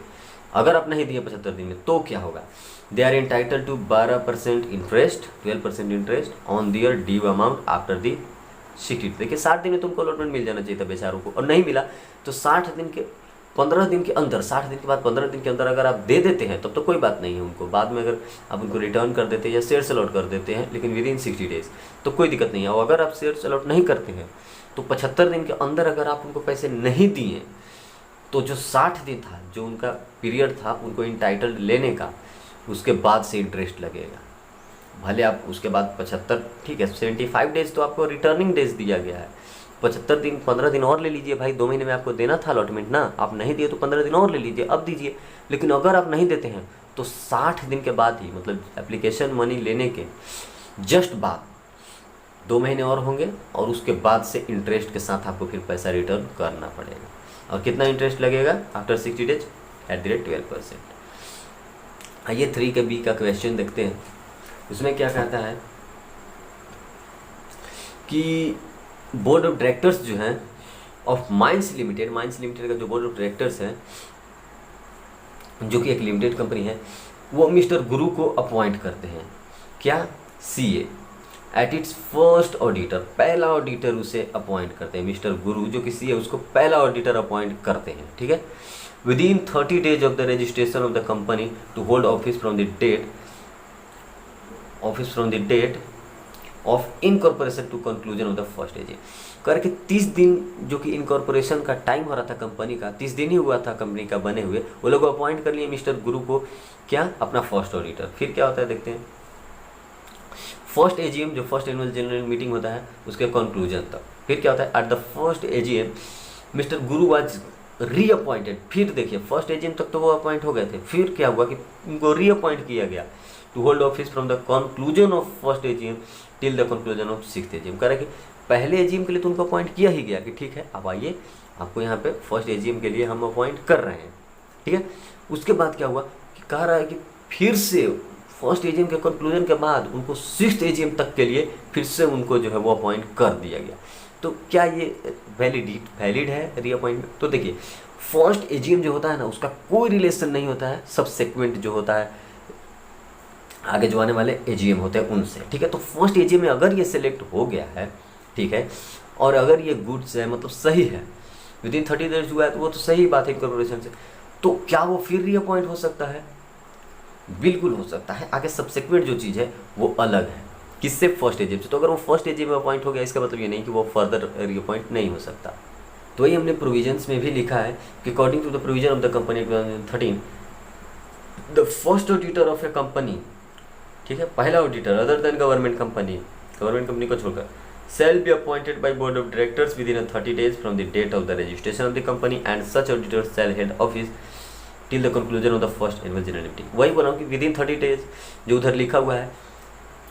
अगर आप नहीं दिए 75 दिन में तो क्या होगा, they are entitle to 12% interest, 12% interest on their due amount after the 60। देखिए 60 दिन में तुमको अलॉटमेंट मिल जाना चाहिए था बेचारों को, और नहीं मिला तो 60 दिन के 15 दिन के अंदर, 60 दिन के बाद 15 दिन के अंदर अगर आप दे देते हैं तब तो कोई बात नहीं है उनको, बाद में अगर आप उनको रिटर्न कर देते हैं या शेयर अलॉट कर देते हैं, लेकिन विद इन 60 डेज तो कोई दिक्कत नहीं है। और अगर आप शेयर अलॉट नहीं करते हैं तो 75 दिन के अंदर अगर आप उनको पैसे नहीं दिए तो जो 60 दिन था, जो उनका पीरियड था उनको इंटाइटल्ड लेने का, उसके बाद से इंटरेस्ट लगेगा। भले आप उसके बाद 75, ठीक है 75 डेज तो आपको रिटर्निंग डेज दिया गया है, 75 दिन 15 दिन और ले लीजिए भाई, 2 महीने में आपको देना था अलॉटमेंट ना, आप नहीं दिए तो 15 दिन और ले लीजिए, अब दीजिए। लेकिन अगर आप नहीं देते हैं तो 60 दिन के बाद ही, मतलब एप्लीकेशन मनी लेने के जस्ट बाद 2 महीने और होंगे, और उसके बाद से इंटरेस्ट के साथ आपको फिर पैसा रिटर्न करना पड़ेगा। और कितना इंटरेस्ट लगेगा आफ्टर 60 डेज, @12%। आइए 3 के बी का क्वेश्चन देखते हैं। उसमें क्या कहता है कि बोर्ड ऑफ डायरेक्टर्स जो हैं of mines limited, mines limited का जो बोर्ड ऑफ डायरेक्टर्स है, जो कि एक लिमिटेड कंपनी है, वो मिस्टर गुरु को अपॉइंट करते हैं, क्या, CA at its first auditor, पहला ऑडिटर उसे अपॉइंट करते हैं। मिस्टर गुरु जो कि सीए उसको पहला ऑडिटर अपॉइंट करते हैं, ठीक है। Within 30 days of the registration of the company to hold office from the date of incorporation to conclusion of the first AGM, करके 30 दिन जो कि इनकॉर्पोरेशन का टाइम हो रहा था कंपनी का, 30 दिन ही हुआ था कंपनी का बने हुए, वो लोग अपॉइंट कर लिए मिस्टर गुरु को, क्या, अपना फर्स्ट ऑडिटर। फिर क्या होता है देखते हैं। फर्स्ट एजीएम जो फर्स्ट एनुअल जनरल मीटिंग होता है उसके कंक्लूजन तक, फिर क्या होता है, eight the first AGM mister Guru was reappointed. फिर देखिए फर्स्ट एजीएम तक तो वो अपॉइंट हो गए थे, फिर क्या हुआ कि उनको रीअपॉइंट किया गया to hold office from the conclusion of first AGM till the conclusion of 6th AGM. कह रहा कि पहले एजीएम के लिए तो उनको अपॉइंट किया ही गया कि ठीक है अब आइए आपको यहाँ पे फर्स्ट एजीएम के लिए हम अपॉइंट कर रहे हैं, ठीक है। उसके बाद क्या हुआ कि कह रहा है कि फिर से फर्स्ट एजीएम के कंक्लूजन के बाद उनको 6th एजीएम तक के लिए फिर से उनको जो है वो अपॉइंट कर दिया गया। तो क्या ये वैलिड है रीअपॉइंटमेंट? तो देखिए फर्स्ट एजीएम जो होता है ना उसका कोई रिलेशन नहीं होता है सबसेक्वेंट जो होता है आगे जो आने वाले एजीएम होते हैं उनसे, ठीक है। तो फर्स्ट एजीएम में अगर ये सिलेक्ट हो गया है, ठीक है, और अगर ये गुड्स है मतलब सही है, विद इन 30 डेज हुआ है तो वो तो सही बात है इनकॉर्पोरेशन से, तो क्या वो फिर रीअपॉइंट हो सकता है? बिल्कुल हो सकता है। आगे सब्सिक्वेंट जो चीज़ है वो अलग है, किससे, फर्स्ट एजीएम से। तो अगर वो फर्स्ट एजीएम में अपॉइंट हो गया इसका मतलब ये नहीं कि वो फर्दर रीअपॉइंट नहीं हो सकता। तो वही हमने प्रोविजंस में भी लिखा है कि according to the provision of the company 2013 the first auditor of a company, ठीक है, पहला auditor other than government company को छोड़कर shall be appointed by board of directors within 30 days from the date of the registration of the company and such auditors shall head office till the conclusion of the first annual general meeting। वही बोला हूँ कि with in 30 days जो उधर लिखा हुआ है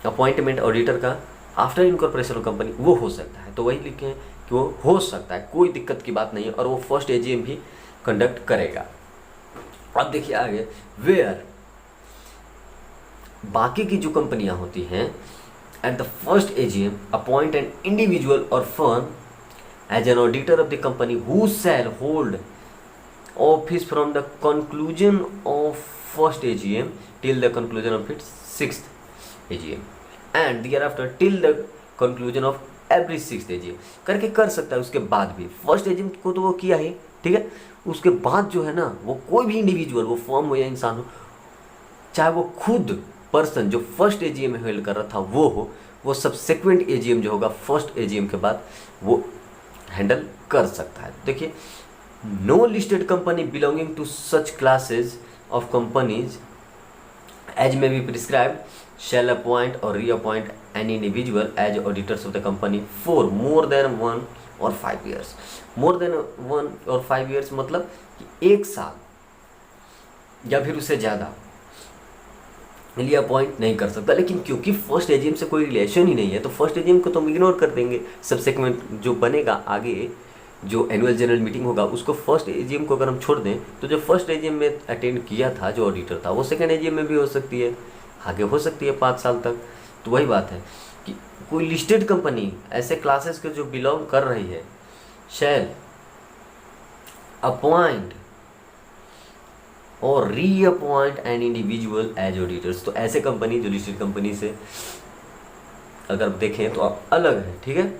appointment auditor का आफ्टर इनकॉर्पोरेशन ऑफ कंपनी वो हो सकता है। तो वही लिखे हैं कि वो हो सकता है, कोई दिक्कत की बात नहीं है, और वो फर्स्ट एजीएम भी कंडक्ट करेगा। अब देखिए आगे, वेयर बाकी की जो कंपनियां होती हैं at the first AGM appoint an individual or firm as an auditor of the company who shall hold office from the conclusion of first AGM till the conclusion of its 6th AGM and thereafter till the conclusion of every 6th AGM करके कर सकता है। उसके बाद भी first AGM को तो वो किया ही, ठीक है, उसके बाद जो है ना वो कोई भी इंडिविजुअल, वो फर्म हो या इंसान हो, चाहे वो खुद पर्सन जो फर्स्ट एजीएम में होल्ड कर रहा था वो हो, वो सब्सिक्वेंट एजीएम जो होगा फर्स्ट एजीएम के बाद वो हैंडल कर सकता है। देखिए, no listed company belonging to such classes of companies as may be prescribed shall appoint और reappoint any individual as auditors of the company for more than 1 और 5 ईयर्स। मोर देन 1 और 5 ईयर्स मतलब कि 1 साल या फिर उससे ज़्यादा लिए अपॉइंट नहीं कर सकता। लेकिन क्योंकि फर्स्ट एजीएम से कोई रिलेशन ही नहीं है तो फर्स्ट एजीएम को तो हम इग्नोर कर देंगे। सबसेक्वेंट जो बनेगा आगे जो एनुअल जनरल मीटिंग होगा उसको फर्स्ट एजीएम को अगर हम छोड़ दें तो जो फर्स्ट एजीएम में अटेंड किया था जो ऑडिटर था वो सेकेंड एजीएम में भी हो सकती है, आगे हो सकती है 5 साल तक। तो वही बात है कि कोई लिस्टेड कंपनी ऐसे क्लासेस के जो बिलोंग कर रही है शैल अपॉइंट और reappoint an individual as auditors. तो ऐसे कंपनी जो लिस्टेड कंपनी से अगर देखें तो आप अलग है, ठीक है।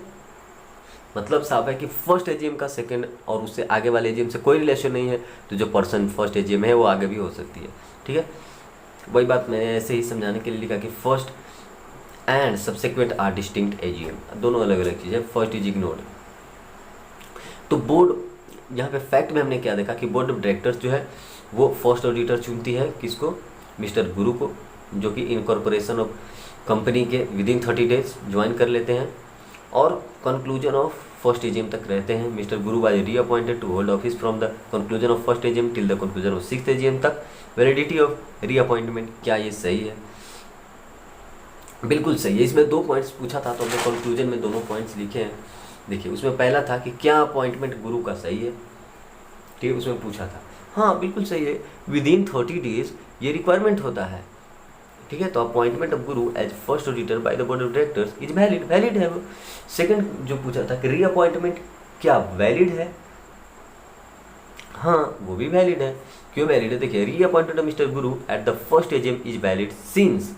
मतलब साफ है कि फर्स्ट एजीएम का सेकंड और उससे आगे वाले एजीएम से कोई रिलेशन नहीं है, तो जो पर्सन फर्स्ट एजीएम है वो आगे भी हो सकती है, ठीक है। वही बात मैंने ऐसे ही समझाने के लिए लिखा कि first and subsequent are distinct AGM, दोनों अलग अलग चीज़ है, फर्स्ट इज इग्नोर्ड। तो बोर्ड यहाँ पे फैक्ट में हमने क्या देखा कि बोर्ड ऑफ डायरेक्टर्स जो है वो फर्स्ट ऑडिटर चुनती है, किसको, मिस्टर गुरु को, जो कि इनकॉर्पोरेशन ऑफ कंपनी के विदिन 30 डेज ज्वाइन कर लेते हैं और कंक्लूजन ऑफ फर्स्ट एजीएम तक रहते हैं। Mister Guru was reappointed to hold office from the conclusion of first AGM till the conclusion of sixth AGM तक। वैलिडिटी ऑफ रीअपॉइंटमेंट, क्या ये सही है? बिल्कुल सही है। इसमें 2 पॉइंट्स पूछा था तो हमने कंक्लूजन में दोनों पॉइंट्स लिखे हैं। देखिए उसमें पहला था कि क्या अपॉइंटमेंट गुरु का सही है, ठीक है, उसमें पूछा था। हाँ बिल्कुल सही है, विदिन 30 डेज ये रिक्वायरमेंट होता है, ठीक है। तो appointment of Guru as first auditor by the board of directors is valid, valid है वो। सेकंड जो पूछा था कि रीअपॉइंटमेंट क्या वैलिड है, हाँ वो भी वैलिड है। क्यों वैलिड है? देखिए reappointment of mister Guru at the first AGM is valid since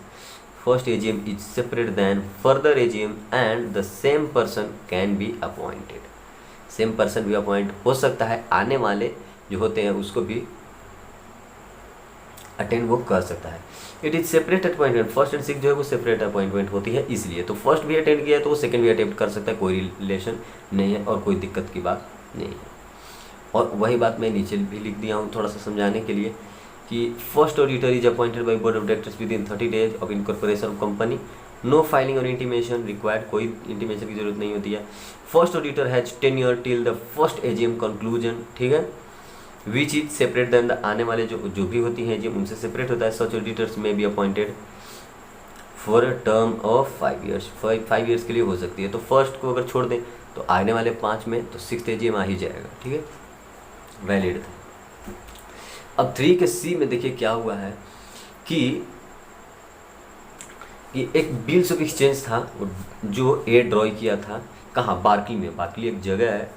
first AGM is separate then further AGM and the same person can be appointed. Same person भी अपॉइंट हो सकता है, आने वाले जो होते हैं उसको भी अटेंड वो कर सकता है। It is separate appointment, first and six जो है वो सेपरेट अपॉइंटमेंट होती है, इसलिए तो फर्स्ट भी अटेंड किया है तो वो सेकंड भी अटेम्प्ट कर सकता है, कोई रिलेशन नहीं है और कोई दिक्कत की बात नहीं है। और वही बात मैं नीचे भी लिख दिया हूँ थोड़ा सा समझाने के लिए कि first auditor is appointed by board of directors within 30 days of incorporation of company, no filing और इंटीमेशन रिक्वायर्ड, कोई इंटीमेशन की जरूरत नहीं होती है। First auditor has tenure till the first AGM conclusion, ठीक है, which is separate then the, आने वाले जो भी होती हैं एजीएम उनसे सेपरेट होता है। सच ऑडिटर्स में be appointed for a term of 5 years, 5 years के लिए हो सकती है। तो फर्स्ट को अगर छोड़ दें तो आने वाले 5 में तो सिक्स्थ एजीएम आ ही जाएगा, ठीक है, वैलिड था। अब 3 के सी में देखिए क्या हुआ है कि एक बिल्स ऑफ एक्सचेंज था जो ए ड्रॉ किया था, कहाँ, बार्कली में। बार्कली एक जगह है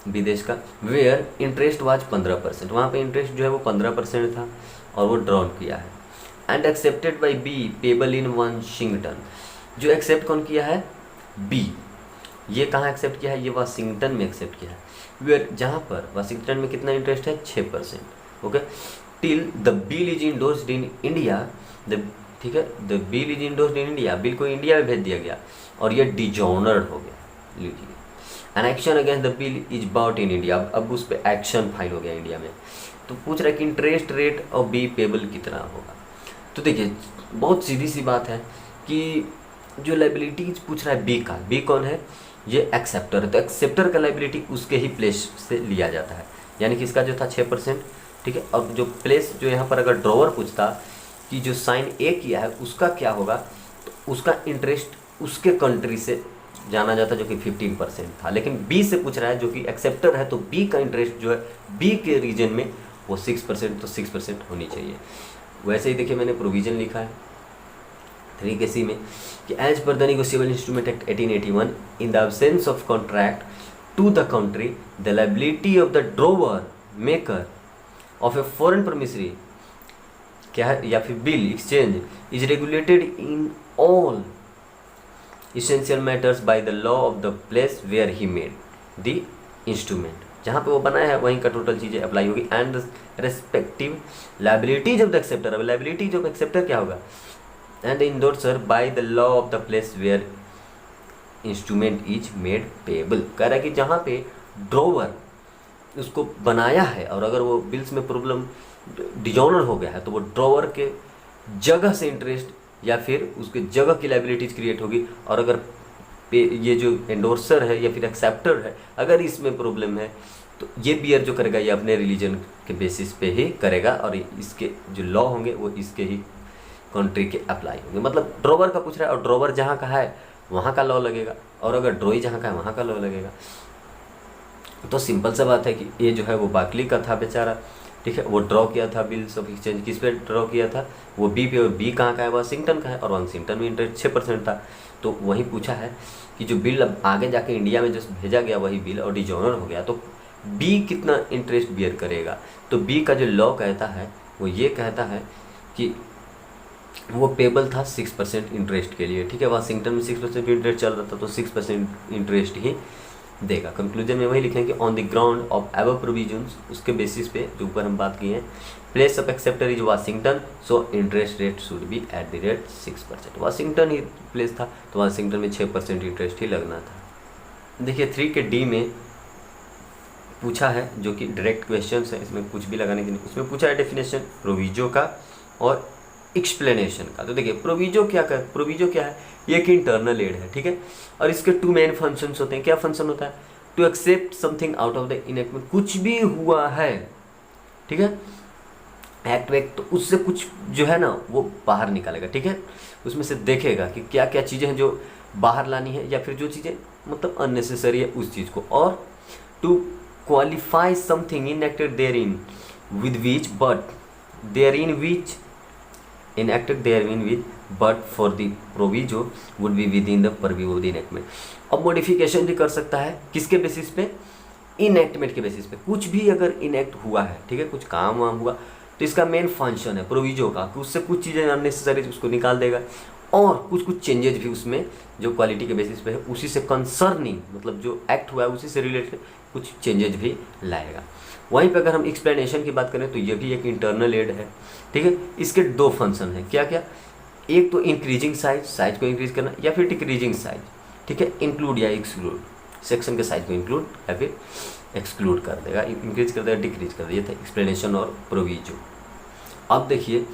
विदेश का, वेयर इंटरेस्ट वाज 15%, वहाँ पे इंटरेस्ट जो है वो 15% था और वो ड्रॉ किया है। And accepted by be payable in Washington, जो एक्सेप्ट कौन किया है, बी। ये कहाँ एक्सेप्ट किया है, ये वाशिंगटन में एक्सेप्ट किया है, वेयर, जहाँ पर वाशिंगटन में कितना इंटरेस्ट है, 6%, okay. Till the bill is endorsed in India, ठीक है, the bill is endorsed in India, bill को इंडिया में भेज दिया गया और ये डिजॉनर्ड हो गया। लीजिए an action against the bill is bought in India, अब उस पर एक्शन फाइल हो गया इंडिया में। तो पूछ रहा है कि interest rate of be payable कितना होगा। तो देखिए बहुत सीधी सी बात है कि जो लाइबिलिटीज पूछ रहा है बी का, बी कौन है, ये एक्सेप्टर है, तो एक्सेप्टर का लाइबिलिटी उसके ही प्लेस से लिया जाता है, यानी कि इसका जो था 6%, ठीक है। अब जो प्लेस जो यहाँ पर अगर ड्रॉवर पूछता कि जो साइन ए किया है उसका क्या होगा, तो उसका इंटरेस्ट उसके कंट्री से जाना जाता जो कि 15% था, लेकिन बी से पूछ रहा है जो कि एक्सेप्टर है, तो बी का इंटरेस्ट जो है बी के रीजन में वो 6%, तो 6% होनी चाहिए। वैसे ही देखिए मैंने प्रोविजन लिखा है 3 के सी में कि as per the negotiable instrument act 1881 in the absence of contract to the country the liability of the drawer maker of a foreign promissory, क्या है, या फिर bill exchange is regulated in all essential matters by the law of the place where he made the instrument, जहाँ पे वो बनाया है वहीं का टोटल चीज़ें अप्लाई होगी। And respective liabilities of the acceptor, अब लाइबिलिटीज ऑफ एक्सेप्टर क्या होगा, and the endorser by the law of the place where instrument is made payable. कह रहा है कि जहाँ पे ड्रॉवर उसको बनाया है और अगर वो बिल्स में प्रॉब्लम डिजॉनर हो गया है तो वो ड्रॉवर के जगह से इंटरेस्ट या फिर उसके जगह की लाइबिलिटीज क्रिएट होगी, और अगर ये जो एंडोर्सर है या फिर एक्सेप्टर है अगर इसमें प्रॉब्लम है तो ये बियर जो करेगा ये अपने रिलीजन के बेसिस पे ही करेगा और इसके जो लॉ होंगे वो इसके ही कंट्री के अप्लाई होंगे। मतलब ड्रॉवर का पूछ रहा है और ड्रॉवर जहाँ का है वहाँ का लॉ लगेगा, और अगर ड्रॉई जहाँ का है वहाँ का लॉ लगेगा। तो सिंपल सा बात है कि ये जो है वो बार्कली का था बेचारा, ठीक है, वो ड्रॉ किया था बिल्स ऑफ एक्सचेंज, किस पे ड्रॉ किया था, वो बी पे, और बी कहाँ का है, वाशिंगटन का है, और वाशिंगटन में इंटरेस्ट 6% था। तो वही पूछा है कि जो बिल अब आगे जाके इंडिया में जो भेजा गया वही बिल और डिजॉनर हो गया, तो बी कितना इंटरेस्ट बियर करेगा। तो बी का जो लॉ कहता है वो ये कहता है कि वो पेबल था 6% इंटरेस्ट के लिए, ठीक है। वाशिंगटन में 6% इंटरेस्ट चल रहा था तो 6% इंटरेस्ट ही देगा। कंक्लूजन में वही लिखेंगे on the ground of above provisions, उसके बेसिस पे जो ऊपर हम बात किए हैं, place of acceptor is Washington so interest rate should be at the rate 6%। Washington he place था तो वाशिंगटन में 6% इंटरेस्ट ही लगना था। देखिए 3 के डी में पूछा है, जो कि डायरेक्ट क्वेश्चन है, इसमें कुछ भी लगाने की नहीं। उसमें पूछा है डेफिनेशन प्रोविजो का और एक्सप्लेनेशन का। तो देखिए प्रोविजो क्या है, ये एक इंटरनल एड है, ठीक है। और इसके 2 मेन फंक्शंस होते हैं। क्या फंक्शन होता है? To accept something out of the enactment, कुछ भी हुआ है, ठीक है, एक्ट वैक्ट, तो उससे कुछ जो है ना वो बाहर निकालेगा, ठीक है। उसमें से देखेगा कि क्या क्या चीज़ें हैं जो बाहर लानी है, या फिर जो चीज़ें मतलब अननेसेसरी है उस चीज़ को। और to qualify something enacted therein with which but therein which enacted therein with but for the proviso would be within the purview of the enactment। अब मॉडिफिकेशन भी कर सकता है किसके बेसिस पे? इनएक्टमेंट के बेसिस पे। कुछ भी अगर इनएक्ट हुआ है, ठीक है, कुछ काम वाम हुआ, तो इसका मेन फंक्शन है प्रोविजो का कि उससे कुछ चीज़ें अननेसेसरी उसको निकाल देगा, और कुछ चेंजेस भी उसमें जो क्वालिटी के बेसिस पे है उसी से कंसर्निंग, मतलब जो एक्ट हुआ है उसी से रिलेटेड कुछ चेंजेस भी लाएगा। वहीं पे अगर हम एक्सप्लेनेशन की बात करें तो ये भी एक इंटरनल एड है, ठीक है। इसके 2 फंक्शन हैं, क्या क्या? एक तो इंक्रीजिंग साइज को इंक्रीज करना, या फिर डिक्रीजिंग साइज, ठीक है, इंक्लूड या एक्सक्लूड, सेक्शन के साइज को इंक्लूड या फिर एक्सक्लूड कर देगा, इंक्रीज कर देगा, डिक्रीज कर देगा। ये था एक्सप्लेनेशन और प्रोविजो। अब देखिए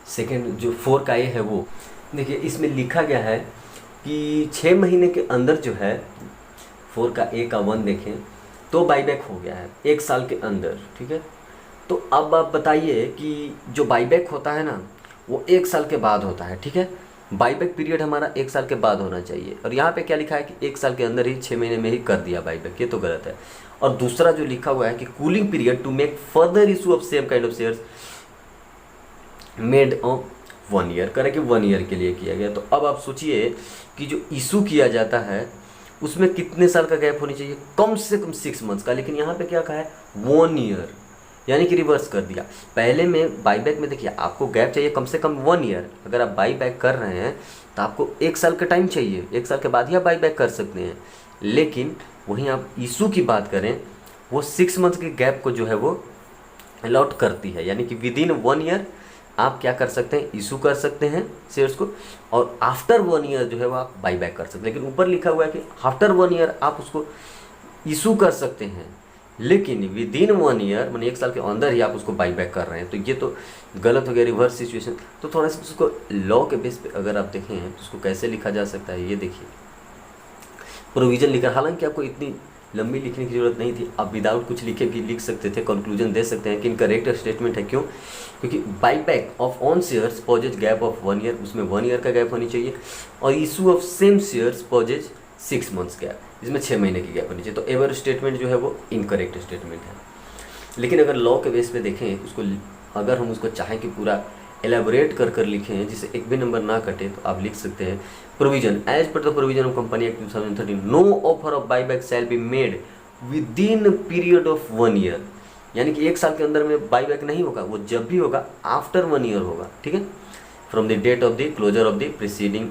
सेकेंड जो 4 का ये है वो देखिए, इसमें लिखा गया है कि 6 महीने के अंदर जो है 4 का ए का 1 देखें तो बाईबैक हो गया है 1 साल के अंदर, ठीक है। तो अब आप बताइए कि जो बाईबैक होता है ना वो 1 साल के बाद होता है, ठीक है। बाईबैक पीरियड हमारा 1 साल के बाद होना चाहिए, और यहाँ पे क्या लिखा है कि 1 साल के अंदर ही 6 महीने में ही कर दिया बाईबैक, ये तो गलत है। और दूसरा जो लिखा हुआ है कि cooling period to make further issue of same kind of shares made of 1 year, करें कि 1 ईयर के लिए किया गया। तो अब आप सोचिए कि जो इशू किया जाता है उसमें कितने साल का गैप होनी चाहिए? कम से कम 6 मंथ्स का, लेकिन यहाँ पे क्या कहा है 1 ईयर, यानी कि रिवर्स कर दिया। पहले में बाईबैक में देखिए आपको गैप चाहिए कम से कम 1 ईयर, अगर आप बाईबैक कर रहे हैं तो आपको 1 साल का टाइम चाहिए, 1 साल के बाद ही आप बाईबैक कर सकते हैं। लेकिन वहीं आप इशू की बात करें वो 6 मंथ्स के गैप को जो है वो अलॉट करती है, यानी कि विद इन 1 ईयर आप क्या कर सकते हैं, इशू कर सकते हैं शेयर्स को, और आफ्टर 1 ईयर जो है वो आप बाई बैक कर सकते हैं। लेकिन ऊपर लिखा हुआ है कि आफ्टर 1 ईयर आप उसको इशू कर सकते हैं, लेकिन विद इन 1 ईयर मैंने 1 साल के अंदर ही आप उसको बाई बैक कर रहे हैं, तो ये तो गलत हो गया, रिवर्स सिचुएशन। तो थोड़ा सा उसको लॉ के बेस पे अगर आप देखें तो उसको कैसे लिखा जा सकता है, ये देखिए प्रोविजन लिखा, हालांकि आपको इतनी लंबी लिखने की जरूरत नहीं थी, आप विदाउट कुछ लिखे भी लिख सकते थे, कंक्लूजन दे सकते हैं कि इनकरेक्ट स्टेटमेंट है। क्यों? क्योंकि buyback of on shares poses gap of 1 year, उसमें 1 ईयर का गैप होनी चाहिए, और issue of same shares poses 6 months gap, इसमें 6 महीने की गैप होनी चाहिए। तो एवर स्टेटमेंट जो है वो इनकरेक्ट स्टेटमेंट है। लेकिन अगर लॉ के बेस पे देखें उसको, अगर हम उसको चाहें कि पूरा एलेबोरेट कर लिखें जिससे एक भी नंबर ना कटे, तो आप लिख सकते हैं provision as per the provision of company act 2013 no offer of buyback shall be made within period of 1 year, यानी कि 1 साल के अंदर में बाईबैक नहीं होगा, वो जब भी होगा आफ्टर 1 ईयर होगा, ठीक है, from the date of the closure of the preceding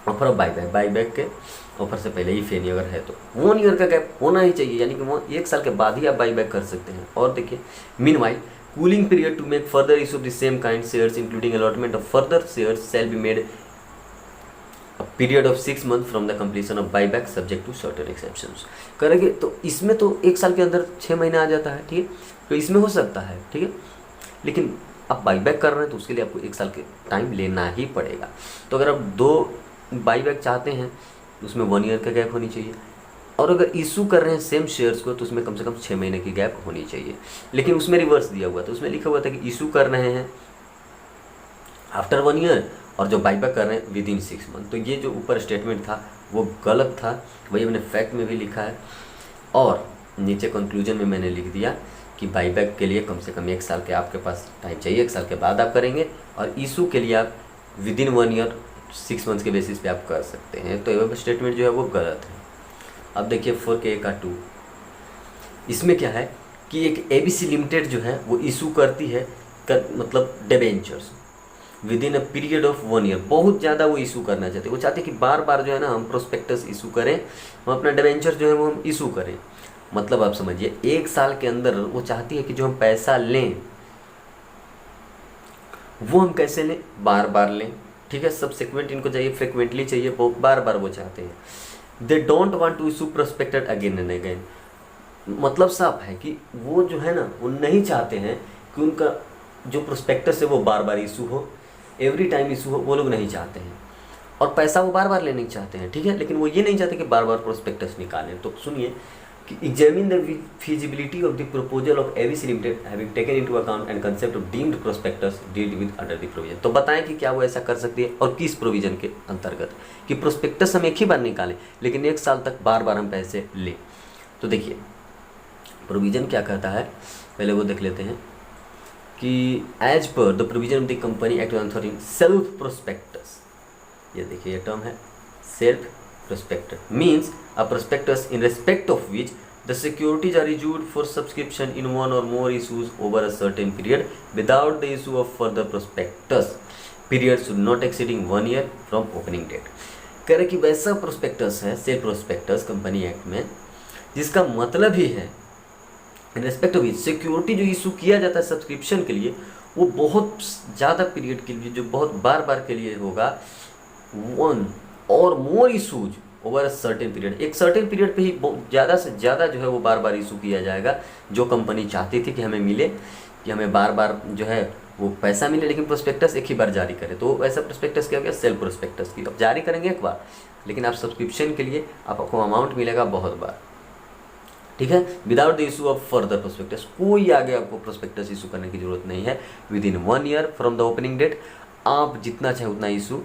offer of buyback, buyback के ऑफर से पहले ही फेनी अगर है तो 1 ईयर का गैप होना ही चाहिए, यानी कि वो 1 साल के बाद ही आप बाईबैक कर सकते हैं। और देखिए meanwhile cooling period to make further issue of the same kind shares including allotment of further shares shall be made a period of 6 month from the completion of buyback subject to certain exceptions करेंगे। तो इसमें तो 1 साल के अंदर 6 महीने आ जाता है, ठीक है, तो इसमें हो सकता है, ठीक है। लेकिन आप बाईबैक कर रहे हैं तो उसके लिए आपको 1 साल के टाइम लेना ही पड़ेगा। तो अगर आप 2 बाईबैक चाहते हैं तो उसमें 1 ईयर का गैप होनी चाहिए, और अगर इशू कर रहे हैं सेम शेयर्स को तो उसमें कम से कम 6 महीने की गैप होनी चाहिए। लेकिन उसमें रिवर्स दिया हुआ था, उसमें लिखा हुआ था कि इशू कर रहे हैं आफ्टर 1 ईयर और जो बाईबैक कर रहे हैं विद इन 6 मंथ। तो ये जो ऊपर स्टेटमेंट था वो गलत था, वही मैंने फैक्ट में भी लिखा है, और नीचे कंक्लूजन में मैंने लिख दिया कि बाईबैक के लिए कम से कम 1 साल के आपके पास टाइम चाहिए, 1 साल के बाद आप करेंगे, और इशू के लिए आप विद इन 1 ईयर 6 मंथ्स के बेसिस पे आप कर सकते हैं। तो ये स्टेटमेंट जो है वो गलत है। अब देखिए 4 के का 2 इसमें क्या है कि एक एबीसी लिमिटेड जो है वो इशू करती है मतलब debentures within a period of 1 year. बहुत ज़्यादा वो इशू करना चाहते हैं, वो चाहते हैं कि बार बार जो है ना हम प्रोस्पेक्टस इशू करें, हम अपना डिबेंचर जो है वो हम इशू करें। मतलब आप समझिए 1 साल के अंदर वो चाहती है कि जो हम पैसा लें वो हम कैसे लें, बार बार लें, ठीक है। सब्सिक्वेंट इनको चाहिए, फ्रिक्वेंटली चाहिए, बार बार वो चाहते हैं। They don't want to issue prospectus again and again. मतलब साफ है कि वो जो है ना वो नहीं चाहते हैं कि उनका जो प्रोस्पेक्टस है वो बार बार इशू हो, एवरी टाइम इशू हो, वो लोग नहीं चाहते हैं। और पैसा वो बार बार लेने चाहते हैं, ठीक है, लेकिन वो ये नहीं चाहते कि बार बार प्रोस्पेक्टस निकालें। तो सुनिए कि examine the feasibility of the proposal of ABC Limited having taken into account and concept of deemed prospectus dealt with under the provision। तो बताएं कि क्या वो ऐसा कर सकती है और किस प्रोविजन के अंतर्गत, कि प्रोस्पेक्टस हम एक ही बार निकालें लेकिन 1 साल तक बार बार हम पैसे लें। तो देखिए प्रोविजन क्या कहता है, पहले वो देख लेते हैं कि as per the provision of the company act 2013 self prospectus, ये देखिए ये टर्म है self prospectus means a prospectus in respect of which the securities are issued for subscription in one or more issues over a certain period without the issue of further prospectus period should not exceeding 1 year from opening date। कह रहे कि वैसा prospectus है self prospectus company act में जिसका मतलब ही है in respect of security जो इशू किया जाता है सब्सक्रिप्शन के लिए वो बहुत ज़्यादा पीरियड के लिए, जो बहुत बार बार के लिए होगा, 1 और more issues over a certain period, एक सर्टेन पीरियड पे ही ज़्यादा से ज़्यादा जो है वो बार बार इशू किया जाएगा, जो कंपनी चाहती थी कि हमें मिले, कि हमें बार बार जो है वो पैसा मिले लेकिन प्रोस्पेक्टस एक ही बार जारी करे। तो ऐसा प्रोस्पेक्टस क्या हो गया, सेल्फ प्रोस्पेक्टस की। अब जारी करेंगे एक बार लेकिन आप सब्सक्रिप्शन के लिए आपको अमाउंट मिलेगा बहुत बार, ठीक है, without the issue of further prospectus. कोई आगे आपको प्रोस्पेक्टस इशू करने की जरूरत नहीं है। Within 1 year from the opening date आप जितना चाहे उतना इशू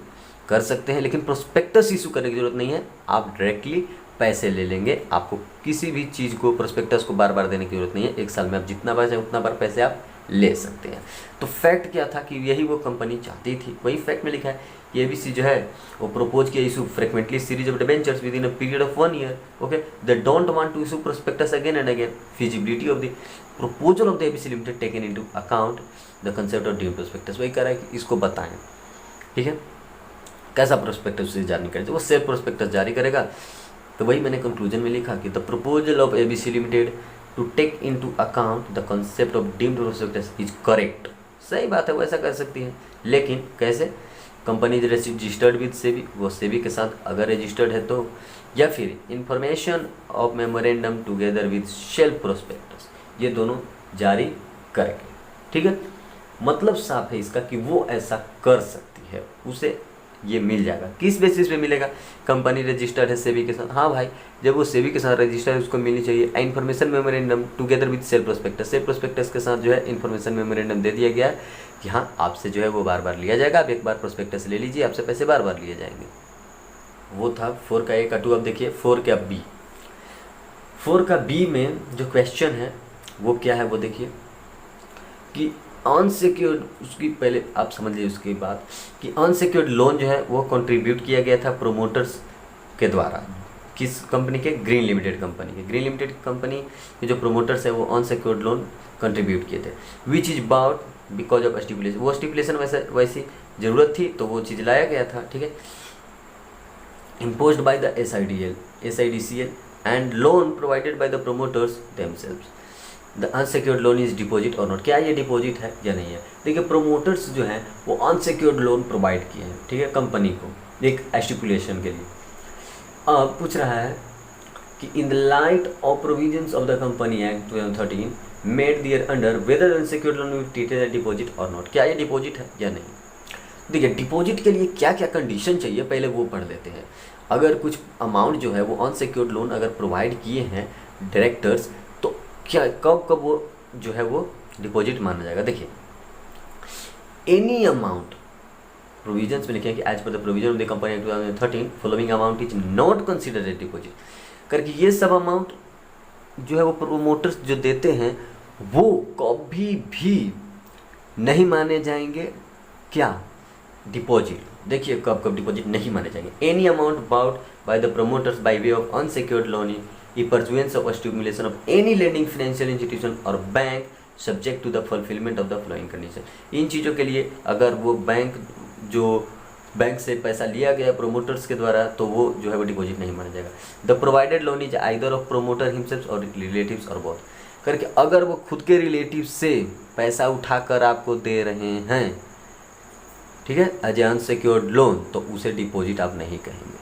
कर सकते हैं, लेकिन प्रोस्पेक्टस इशू करने की जरूरत नहीं है। आप डायरेक्टली पैसे ले लेंगे, आपको किसी भी चीज़ को प्रोस्पेक्टस को बार बार देने की जरूरत नहीं है। 1 साल में आप जितना बार चाहे उतना बार पैसे आप ले सकते हैं। तो फैक्ट क्या था कि यही वो कंपनी चाहती थी, वही फैक्ट में लिखा है। ये भी सी जो है वो प्रपोज किया issue frequently series of debentures within a period of 1 year. Okay, they don't want to issue prospectus again and again. Feasibility of the proposal of the ABC limited taken into account the concept of deemed prospectus. वही कह रहा है कि इसको बताएं, ठीक है, कैसा प्रोस्पेक्टस जारी करेगा, वो सेल्फ प्रोस्पेक्टस जारी करेगा। तो वही मैंने कंक्लूजन में लिखा कि the proposal of ABC limited to take into account the concept of deemed prospectus is correct. सही बात है, वो ऐसा कर सकती है, लेकिन कैसे, company is registered with SEBI, वो सेबी के साथ अगर रजिस्टर्ड है तो, या फिर information of memorandum together with self prospectus, ये दोनों जारी करेंगे, ठीक है। मतलब साफ है इसका कि वो ऐसा कर सकती है, उसे ये मिल जाएगा। किस बेसिस पे मिलेगा, कंपनी रजिस्टर्ड है सेबी के साथ, हाँ भाई जब वो सेबी के साथ रजिस्टर्ड है उसको मिलनी चाहिए information memorandum together with self prospectus. Self prospectus के साथ जो है इन्फॉर्मेशन मेमोरेंडम दे दिया गया है कि हाँ आपसे जो है वो बार बार लिया जाएगा, आप एक बार प्रोस्पेक्टस ले लीजिए, आपसे पैसे बार बार लिए जाएंगे। वो था 4 का A का 2। अब देखिए 4 का B। 4 का B में जो क्वेश्चन है वो क्या है, वो देखिए कि अनसिक्योर्ड, उसकी पहले आप समझ लीजिए उसके बाद कि अनसिक्योर्ड लोन जो है वो कंट्रीब्यूट किया गया था प्रोमोटर्स के द्वारा। किस कंपनी के, ग्रीन लिमिटेड कंपनी के। ग्रीन लिमिटेड कंपनी के जो प्रोमोटर्स है वो अनसिक्योर्ड लोन कंट्रीब्यूट किए थे। Which is brought because of stipulation, वो स्टिपुलेशन वैसी ज़रूरत थी तो वो चीज़ लाया गया था, ठीक है। Imposed by the SIDCL and loan provided by the promoters themselves. The unsecured loan is deposit और नॉट, क्या ये डिपॉजिट है या नहीं है। देखिए प्रोमोटर्स जो हैं वो अनसिक्योर्ड लोन प्रोवाइड किए हैं, ठीक है, कंपनी को एक स्टिपुलेशन के लिए। अब पूछ रहा है कि in the light of provisions of the company act 2013 made thereunder whether unsecured loan will treated as deposit और नॉट, क्या ये डिपॉजिट है या नहीं। देखिए डिपॉजिट के लिए क्या क्या कंडीशन चाहिए पहले वो पढ़ लेते हैं। अगर कुछ अमाउंट जो है वो अनसिक्योर्ड लोन अगर प्रोवाइड किए हैं डायरेक्टर्स तो क्या कब कब वो जो है वो डिपॉजिट माना जाएगा। देखिए एनी अमाउंट प्रोविजंस में लिखे हैं कि as per the provision of the company act 2013 following amount is not considered as deposit, करके ये सब अमाउंट जो है वो प्रोमोटर्स जो देते हैं वो कभी भी नहीं माने जाएंगे क्या, डिपॉजिट। देखिए कब कब डिपॉजिट नहीं माने जाएंगे। Any amount brought by the promoters by way of unsecured loan pursuance of stimulation of any lending financial institution or bank subject to the fulfillment of the following condition। इन चीज़ों के लिए अगर वो बैंक से पैसा लिया गया प्रोमोटर्स के द्वारा तो वो जो है वो डिपॉजिट नहीं माना जाएगा। The provided loan is either of promoter himself और रिलेटिव्स और बोथ, करके अगर वो खुद के रिलेटिव से पैसा उठाकर आपको दे रहे हैं, ठीक है, एज ए अनसिक्योर्ड लोन, तो उसे डिपॉजिट आप नहीं कहेंगे।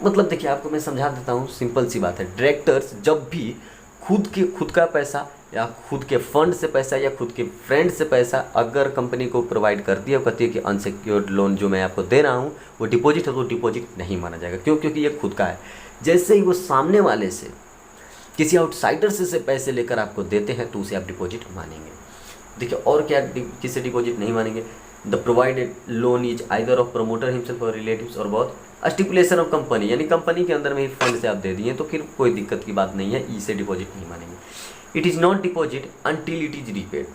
मतलब देखिए आपको मैं समझा देता हूँ, सिंपल सी बात है। डायरेक्टर्स जब भी खुद का पैसा या खुद के फंड से पैसा या खुद के फ्रेंड से पैसा अगर कंपनी को प्रोवाइड करती है और कहती है कि अनसिक्योर्ड लोन जो मैं आपको दे रहा हूँ वो डिपॉजिट है, तो डिपॉजिट नहीं माना जाएगा। क्यों? क्योंकि ये खुद का है। जैसे ही वो सामने वाले से किसी आउटसाइडर से पैसे लेकर आपको देते हैं तो उसे आप डिपॉजिट मानेंगे। देखिए और क्या किससे डिपॉजिट नहीं मानेंगे? The provided loan is either of promoter himself और रिलेटिव्स और बोथ, स्टिपुलेशन ऑफ कंपनी, यानी कंपनी के अंदर में ही फंड से आप दे दिए तो फिर कोई दिक्कत की बात नहीं है, इसे डिपॉजिट नहीं मानेंगे। It is not deposit until it is repaid,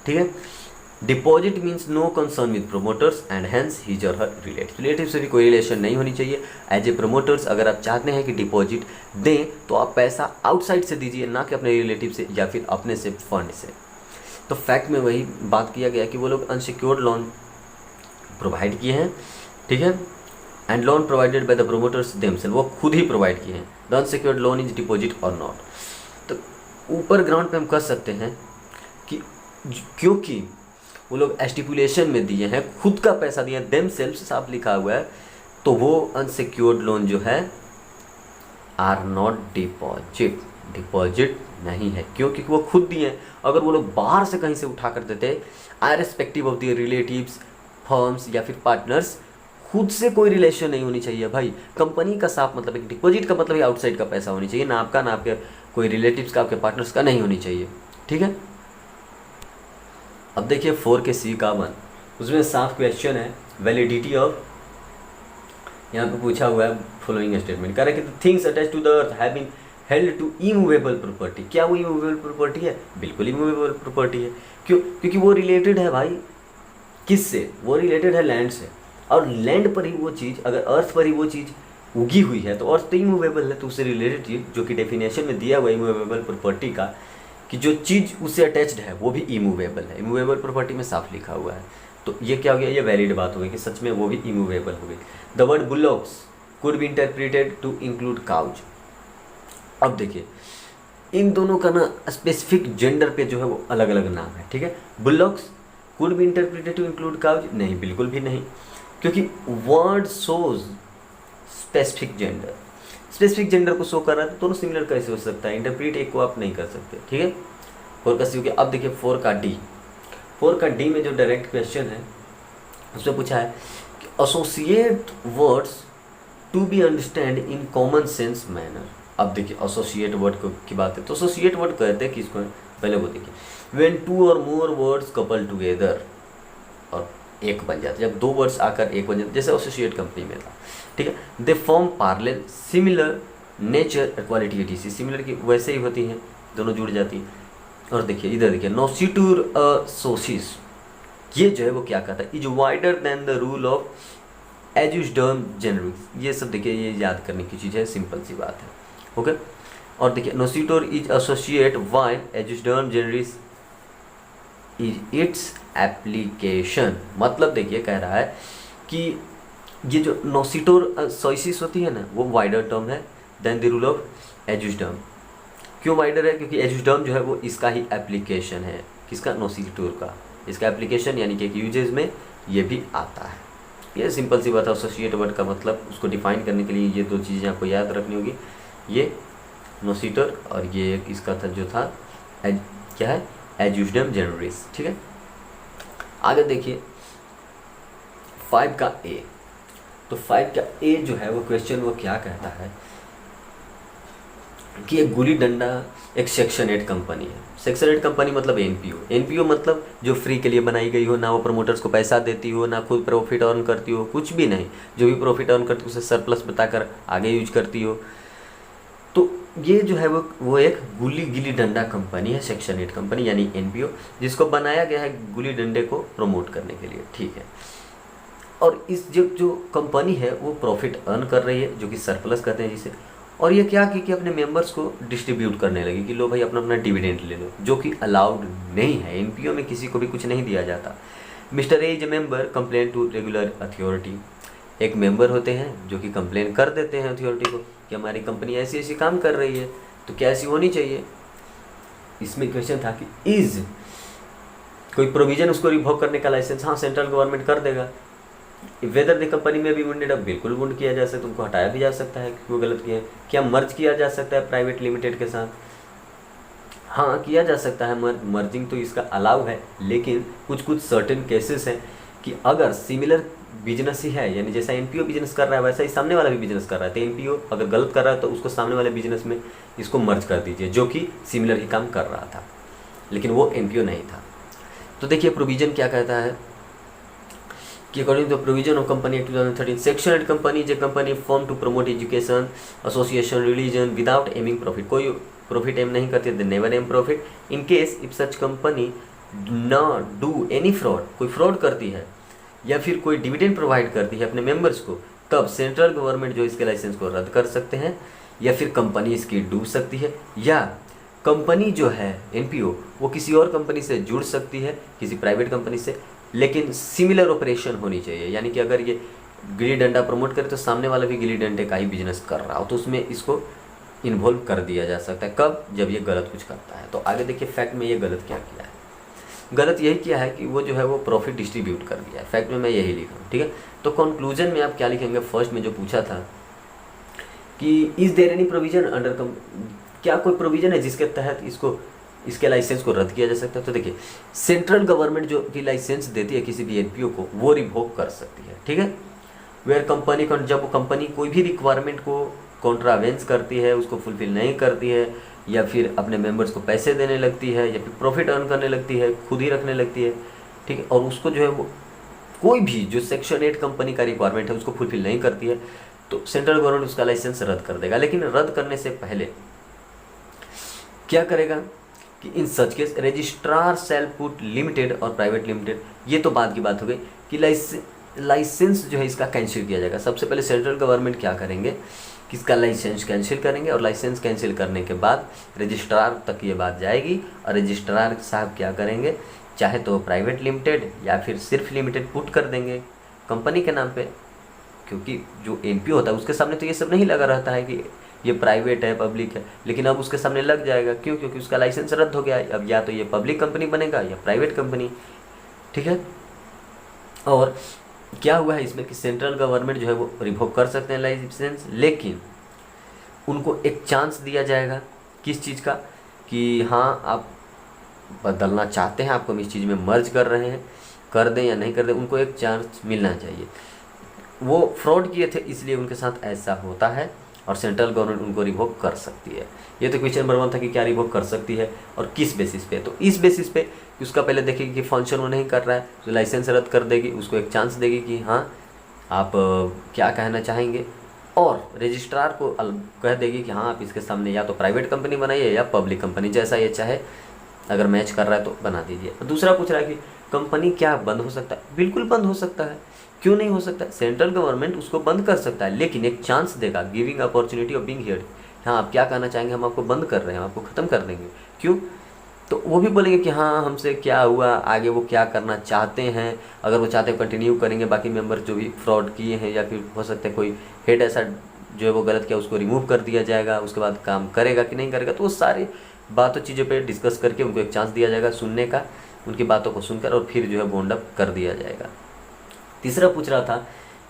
ठीक है। Deposit means no concern with promoters and hence his और हर रिलेटिव से भी कोई रिलेशन नहीं होनी चाहिए। एज ए प्रोमोटर्स अगर आप चाहते हैं कि डिपॉजिट दें तो आप पैसा आउटसाइड से दीजिए, ना कि अपने रिलेटिव से या फिर अपने से फंड से। तो फैक्ट में वही बात किया गया कि वो लोग अनसिक्योर्ड लोन प्रोवाइड किए हैं, ठीक है, and loan provided by the promoters themselves, वो खुद ही प्रोवाइड किए हैं। The unsecured loan is deposit और नॉट। तो ऊपर ग्राउंड पे हम कह सकते हैं कि क्योंकि वो लोग स्टिपुलेशन में दिए हैं, खुद का पैसा दिए हैं, देमसेल्फ साफ लिखा हुआ है, तो वो अनसिक्योर्ड लोन जो है आर नॉट डिपॉजिट, डिपॉजिट नहीं है। क्योंकि वो खुद दिए हैं। अगर वो लोग बाहर से कहीं से उठा कर देते, आयररेस्पेक्टिव ऑफ द रिलेटिव्स, फर्म्स या फिर पार्टनर्स, खुद से कोई रिलेशन नहीं होनी चाहिए भाई। कंपनी का साफ मतलब है, डिपॉजिट का मतलब है आउटसाइड का पैसा होनी चाहिए, ना आपका ना आपके कोई रिलेटिव्स का, आपके पार्टनर्स का नहीं होनी चाहिए, ठीक है। अब देखिए 4 के सी का 1, उसमें साफ क्वेश्चन है वैलिडिटी ऑफ, यहाँ पे पूछा हुआ है फॉलोइंग स्टेटमेंट, कह रहा है कि things attach to the earth have been held to immovable property. क्या वो इमूवेबल प्रॉपर्टी है? बिल्कुल इमूवेबल प्रॉपर्टी है। क्यों? क्योंकि वो रिलेटेड है भाई किससे? वो रिलेटेड है लैंड से, और लैंड पर ही वो चीज़, अगर अर्थ पर ही वो चीज़ उगी हुई है तो अर्थ तो इमूवेबल है, तो उससे रिलेटेड चीज़ जो कि डेफिनेशन में दिया हुआ है इमूवेबल प्रॉपर्टी का, कि जो चीज़ उससे अटैच्ड है वो भी इमूवेबल है। इमूवेबल प्रॉपर्टी में साफ लिखा हुआ है। तो ये क्या हो गया? ये वैलिड बात हो गई कि सच में वो भी इमूवेबल हो गई। The word bullocks could be interpreted to include cows. अब देखिए इन दोनों का ना स्पेसिफिक जेंडर पे जो है वो अलग अलग नाम है, ठीक है। Bullocks could be interpreted to include cows, नहीं, बिल्कुल भी नहीं, क्योंकि word shows specific gender. Specific gender को शो कर रहा है तो दोनों सिमिलर कैसे हो सकता है? इंटरप्रीट एक को आप नहीं कर सकते, ठीक है। 4 का सी हो गया। अब देखिए 4 का डी। 4 का डी में जो डायरेक्ट क्वेश्चन है उसमें पूछा है कि associate words to be understand in common sense manner. अब देखिए एसोसिएट वर्ड की बात है तो एसोसिएट वर्ड कहते हैं किसको? पहले वो देखिए, when 2 or more words couple together, और एक बन जाते, जब 2 वर्ड्स आकर एक बन जाते, जैसे एसोसिएट कंपनी में था, ठीक है। They form parallel similar nature quality ETC, similar की वैसे ही होती हैं, दोनों जुड़ जाती हैं। और देखिए इधर देखिए नोसिटूर सोसिस, ये जो है वो क्या कहता है? Is wider than the rule of ejusdem generis. ये सब देखिए ये याद करने की चीज़ है, सिंपल सी बात है, ओके। और देखिए noscitur is associate while ejusdem generis is its application. मतलब देखिए कह रहा है कि ये जो नोसिटोर सोइसिस होती है ना, वो वाइडर टर्म है देन द रूल ऑफ एजुस्डर्म। क्यों वाइडर है? क्योंकि एजुस्डर्म जो है वो इसका ही एप्लीकेशन है, किसका? नोसिटोर का, इसका एप्लीकेशन यानी कि यूजेज में ये भी आता है। ये सिंपल सी बात है। एसोसिएट वर्ड का मतलब उसको डिफाइन करने के लिए ये 2 चीज़ें आपको याद रखनी होगी, ये नोसिटोर और ये इसका था जो था क्या है? एजुस्डर्म जेनरिस, ठीक है। आगे देखिए 5 का ए। तो 5 का ए जो है वो क्वेश्चन वो क्या कहता है कि एक गुली डंडा एक सेक्शन 8 कंपनी है। सेक्शन 8 कंपनी मतलब एनपीओ। एनपीओ मतलब जो फ्री के लिए बनाई गई हो, ना वो प्रमोटर्स को पैसा देती हो, ना खुद प्रॉफिट अर्न करती हो, कुछ भी नहीं। जो भी प्रॉफिट अर्न करती हो उसे सरप्लस बताकर आगे यूज करती हो। तो ये जो है वो एक गुली गिली डंडा कंपनी है, सेक्शन 8 कंपनी यानी एनपीओ, जिसको बनाया गया है गुली डंडे को प्रमोट करने के लिए, ठीक है। और इस जो कंपनी है वो प्रॉफिट अर्न कर रही है, जो कि सरप्लस कहते हैं जिसे, और ये क्या कि अपने मेंबर्स को डिस्ट्रीब्यूट करने लगी कि लो भाई अपना अपना डिविडेंड ले लो, जो कि अलाउड नहीं है। एनपीओ में किसी को भी कुछ नहीं दिया जाता। Mister A is a member complain to regular authority. एक मेंबर होते हैं जो कि कंप्लेन कर देते हैं अथॉरिटी को कि हमारी कंपनी ऐसी ऐसी काम कर रही है, तो क्या ऐसी होनी चाहिए। इसमें क्वेश्चन था कि इज कोई प्रोविजन उसको रिवोक करने का लाइसेंस, हाँ सेंट्रल गवर्नमेंट कर देगा। वेदर द कंपनी में भी वुंडेड, अब बिल्कुल वुंड किया जा सकता है, उनको हटाया भी जा सकता है क्योंकि वो गलत किया है। क्या मर्ज किया जा सकता है प्राइवेट लिमिटेड के साथ, हाँ किया जा सकता है। मर्जिंग तो इसका अलाउ है, लेकिन कुछ कुछ सर्टेन केसेस हैं कि अगर सिमिलर बिजनेस ही है, यानी जैसा एनपीओ बिजनेस कर रहा है वैसा ही सामने वाला भी बिजनेस कर रहा है, तो एनपीओ अगर गलत कर रहा है तो उसको सामने वाले बिजनेस में इसको मर्ज कर दीजिए, जो कि सिमिलर ही काम कर रहा था, लेकिन वो एनपीओ नहीं था। तो देखिए प्रोविजन क्या कहता है कि according to provision of company act 2013 section eight company is a company form to promote education, association, religion without aiming profit. कोई प्रॉफिट एम नहीं करती, they never aim profit. In case if such company न do any fraud, कोई fraud करती है या फिर कोई डिविडेंड प्रोवाइड करती है अपने मेंबर्स को, तब सेंट्रल गवर्नमेंट जो इसके लाइसेंस को रद्द कर सकते हैं, या फिर कंपनी इसकी डूब सकती है, या कंपनी जो है एनपीओ वो किसी और कंपनी से जुड़ सकती है, किसी प्राइवेट कंपनी से, लेकिन सिमिलर ऑपरेशन होनी चाहिए। यानी कि अगर ये गिल्ली डंडा प्रमोट करे तो सामने वाला भी गिल्ली डंडे का ही बिजनेस कर रहा हो, तो उसमें इसको इन्वॉल्व कर दिया जा सकता है। कब? जब ये गलत कुछ करता है। तो आगे देखिए फैक्ट में ये गलत क्या किया है। गलत यही किया है कि वो जो है वो प्रॉफिट डिस्ट्रीब्यूट कर दिया है। फैक्ट में मैं यही लिखा हूँ, ठीक है। तो कंक्लूजन में आप क्या लिखेंगे, फर्स्ट में जो पूछा था कि is there any provision under, क्या कोई प्रोविजन है जिसके तहत इसके लाइसेंस को रद्द किया जा सकता है। तो देखिए सेंट्रल गवर्नमेंट जो की लाइसेंस देती है किसी भी एनपीओ को, वो रिवोक कर सकती है, ठीक है। वेयर कंपनी, जब कंपनी कोई भी रिक्वायरमेंट को कॉन्ट्रावेंस करती है, उसको फुलफिल नहीं करती है, या फिर अपने मेंबर्स को पैसे देने लगती है, या फिर प्रॉफिट अर्न करने लगती है, खुद ही रखने लगती है, ठीक है, और उसको जो है वो कोई भी जो सेक्शन 8 कंपनी का रिक्वायरमेंट है उसको फुलफिल नहीं करती है, तो सेंट्रल गवर्नमेंट उसका लाइसेंस रद्द कर देगा। लेकिन रद्द करने से पहले क्या करेगा कि इन सच केस रजिस्ट्रार शैल पुट लिमिटेड और प्राइवेट लिमिटेड, ये तो बाद की बात हो गई कि लाइसेंस जो है इसका कैंसिल किया जाएगा। सबसे पहले सेंट्रल गवर्नमेंट क्या करेंगे कि इसका लाइसेंस कैंसिल करेंगे, और लाइसेंस कैंसिल करने के बाद रजिस्ट्रार तक ये बात जाएगी, और रजिस्ट्रार साहब क्या करेंगे, चाहे तो प्राइवेट लिमिटेड या फिर सिर्फ लिमिटेड पुट कर देंगे कंपनी के नाम पे, क्योंकि जो एनपीओ होता है उसके सामने तो ये सब नहीं लगा रहता है कि ये प्राइवेट है पब्लिक है, लेकिन अब उसके सामने लग जाएगा। क्यों? क्योंकि उसका लाइसेंस रद्द हो गया है। अब या तो ये पब्लिक कंपनी बनेगा या प्राइवेट कंपनी, ठीक है। और क्या हुआ है इसमें कि सेंट्रल गवर्नमेंट जो है वो रिवोक कर सकते हैं लाइसेंस, लेकिन उनको एक चांस दिया जाएगा। किस चीज़ का? कि हाँ आप बदलना चाहते हैं, आपको हम इस चीज़ में मर्ज कर रहे हैं, कर दें या नहीं कर दें, उनको एक चांस मिलना चाहिए। वो फ्रॉड किए थे इसलिए उनके साथ ऐसा होता है, और सेंट्रल गवर्नमेंट उनको रिवोक कर सकती है। ये तो क्वेश्चन नंबर 1 था कि क्या रिवोक कर सकती है और किस बेसिस पे। तो इस बेसिस पे कि उसका पहले देखेगी कि फंक्शन वो नहीं कर रहा है, तो लाइसेंस रद्द कर देगी, उसको एक चांस देगी कि हाँ आप क्या कहना चाहेंगे, और रजिस्ट्रार को कह देगी कि हाँ आप इसके सामने या तो प्राइवेट कंपनी बनाइए या पब्लिक कंपनी, जैसा ये चाहे, अगर मैच कर रहा है तो बना दीजिए। दूसरा पूछ रहा है कि कंपनी क्या बंद हो सकता है? बिल्कुल बंद हो सकता है, क्यों नहीं हो सकता? सेंट्रल गवर्नमेंट उसको बंद कर सकता है, लेकिन एक चांस देगा, giving opportunity of being heard. हाँ आप क्या कहना चाहेंगे, हम आपको बंद कर रहे हैं, आपको ख़त्म कर देंगे। क्यों? तो वो भी बोलेंगे कि हाँ हमसे क्या हुआ, आगे वो क्या करना चाहते हैं। अगर वो चाहते हैं कंटिन्यू करेंगे, बाकी मेंबर जो भी फ्रॉड किए हैं, या फिर हो सकता है कोई हेड ऐसा जो है वो गलत किया उसको रिमूव कर दिया जाएगा, उसके बाद काम करेगा कि नहीं करेगा। तो वो सारी बातों चीज़ों पे डिस्कस करके उनको एक चांस दिया जाएगा सुनने का, उनकी बातों को सुनकर, और फिर जो है बॉन्ड अप कर दिया जाएगा। तीसरा पूछ रहा था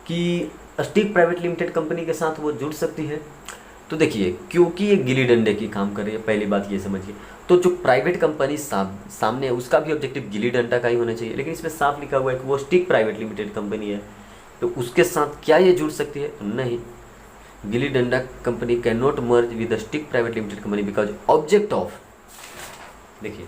कि स्टिक प्राइवेट लिमिटेड कंपनी के साथ वो जुड़ सकती है। तो देखिए क्योंकि ये गिल्ली डंडे की काम कर रही है, पहली बात ये समझिए, तो जो प्राइवेट कंपनी सामने है उसका भी ऑब्जेक्टिव गिल्ली डंडा का ही होना चाहिए, लेकिन इसमें साफ लिखा हुआ है कि वो स्टिक प्राइवेट लिमिटेड कंपनी है, तो उसके साथ क्या ये जुड़ सकती है? नहीं, Gilli Danda company can not merge with the stick private limited company because object of, देखिए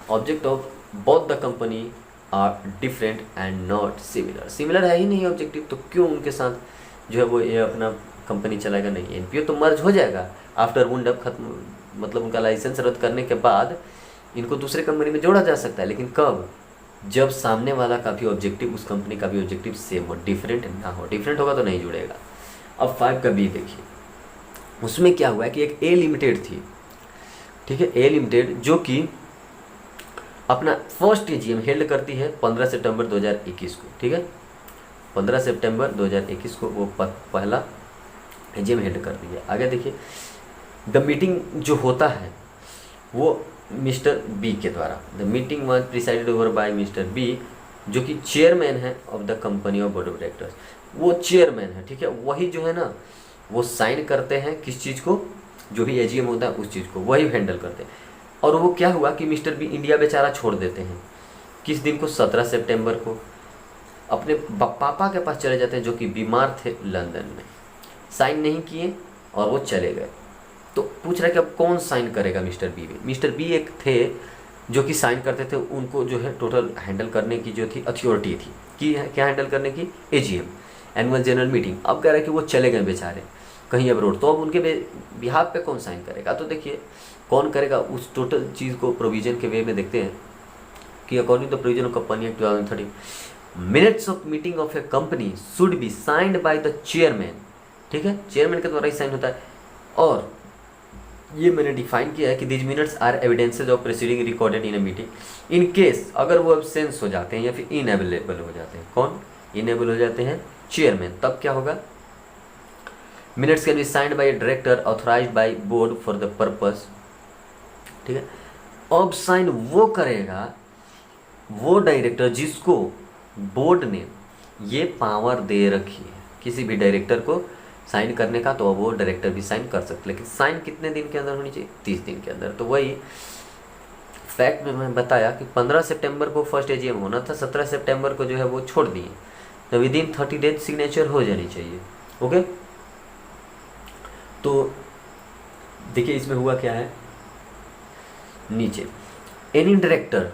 object of both the company are different and not similar. Similar है ही नहीं ऑब्जेक्टिव, तो क्यों उनके साथ जो है वो ये अपना कंपनी चलाएगा? नहीं, एनपीओ तो मर्ज हो जाएगा आफ्टर वुंड अप, खत्म, मतलब उनका लाइसेंस रद्द करने के बाद इनको दूसरे कंपनी में जोड़ा जा सकता है, लेकिन कब? जब सामने वाला का भी ऑब्जेक्टिव, उस कंपनी का भी ऑब्जेक्टिव सेम हो, डिफरेंट ना हो। डिफरेंट होगा तो नहीं जुड़ेगा। अब 5 का बी देखिए, उसमें क्या हुआ है कि एक ए लिमिटेड थी, ठीक है, ए लिमिटेड, जो कि अपना फर्स्ट एजीएम हेल्ड करती है 15 सितंबर 2021 को, ठीक है, 15 सितंबर 2021 को वो पहला एजीएम हेल्ड करती है। आगे देखिए, द मीटिंग जो होता है वो मिस्टर बी के द्वारा, the meeting was presided over by mister B, जो कि चेयरमैन है of the company of board of directors. वो चेयरमैन है, ठीक है, वही जो है ना वो साइन करते हैं किस चीज़ को, जो भी एजीएम होता है उस चीज़ को वही हैंडल करते हैं। और वो क्या हुआ कि मिस्टर बी इंडिया बेचारा छोड़ देते हैं, किस दिन को, 17 सितंबर को, अपने पापा के पास चले जाते हैं जो कि बीमार थे लंदन में, साइन नहीं किए और वो चले गए। तो पूछ रहा है कि अब कौन साइन करेगा मिस्टर बी में। मिस्टर बी एक थे जो कि साइन करते थे, उनको जो है टोटल हैंडल करने की जो थी अथॉरिटी थी कि क्या हैंडल करने की, एजीएम, एनुअल जनरल मीटिंग। अब कह रहा है कि वो चले गए बेचारे कहीं अब्रोड, तो अब उनके बिहाफ पे कौन साइन करेगा। तो देखिए कौन करेगा उस टोटल चीज़ को प्रोविजन के वे में देखते हैं कि according to provision of company act 2013 minutes of meeting of a company should be signed by the chairman, ठीक है, चेयरमैन के द्वारा ही साइन होता है। और ये मैंने डिफाइन किया है कि these minutes are evidences of proceeding recorded in a meeting in case अगर वो एब्सेंस हो जाते हैं या फिर इनअवेलेबल हो जाते हैं। कौन इनेबल हो जाते हैं, चेयरमैन, तब क्या होगा, minutes can be signed by director authorised by board for the purpose, ठीक है। अब साइन वो करेगा वो डायरेक्टर जिसको बोर्ड ने ये पावर दे रखी है किसी भी डायरेक्टर को साइन करने का, तो वो डायरेक्टर भी साइन कर सकते, लेकिन साइन कितने दिन के अंदर होनी चाहिए, 30 दिन के अंदर। तो वही फैक्ट में मैं बताया कि 15 सितंबर को फर्स्ट एजीएम होना था, 17 सितंबर को जो है वो छोड़ दिए, तो विद इन 30 डेज सिग्नेचर हो जानी चाहिए। ओके, तो देखिए इसमें हुआ क्या है, नीचे एनी डायरेक्टर,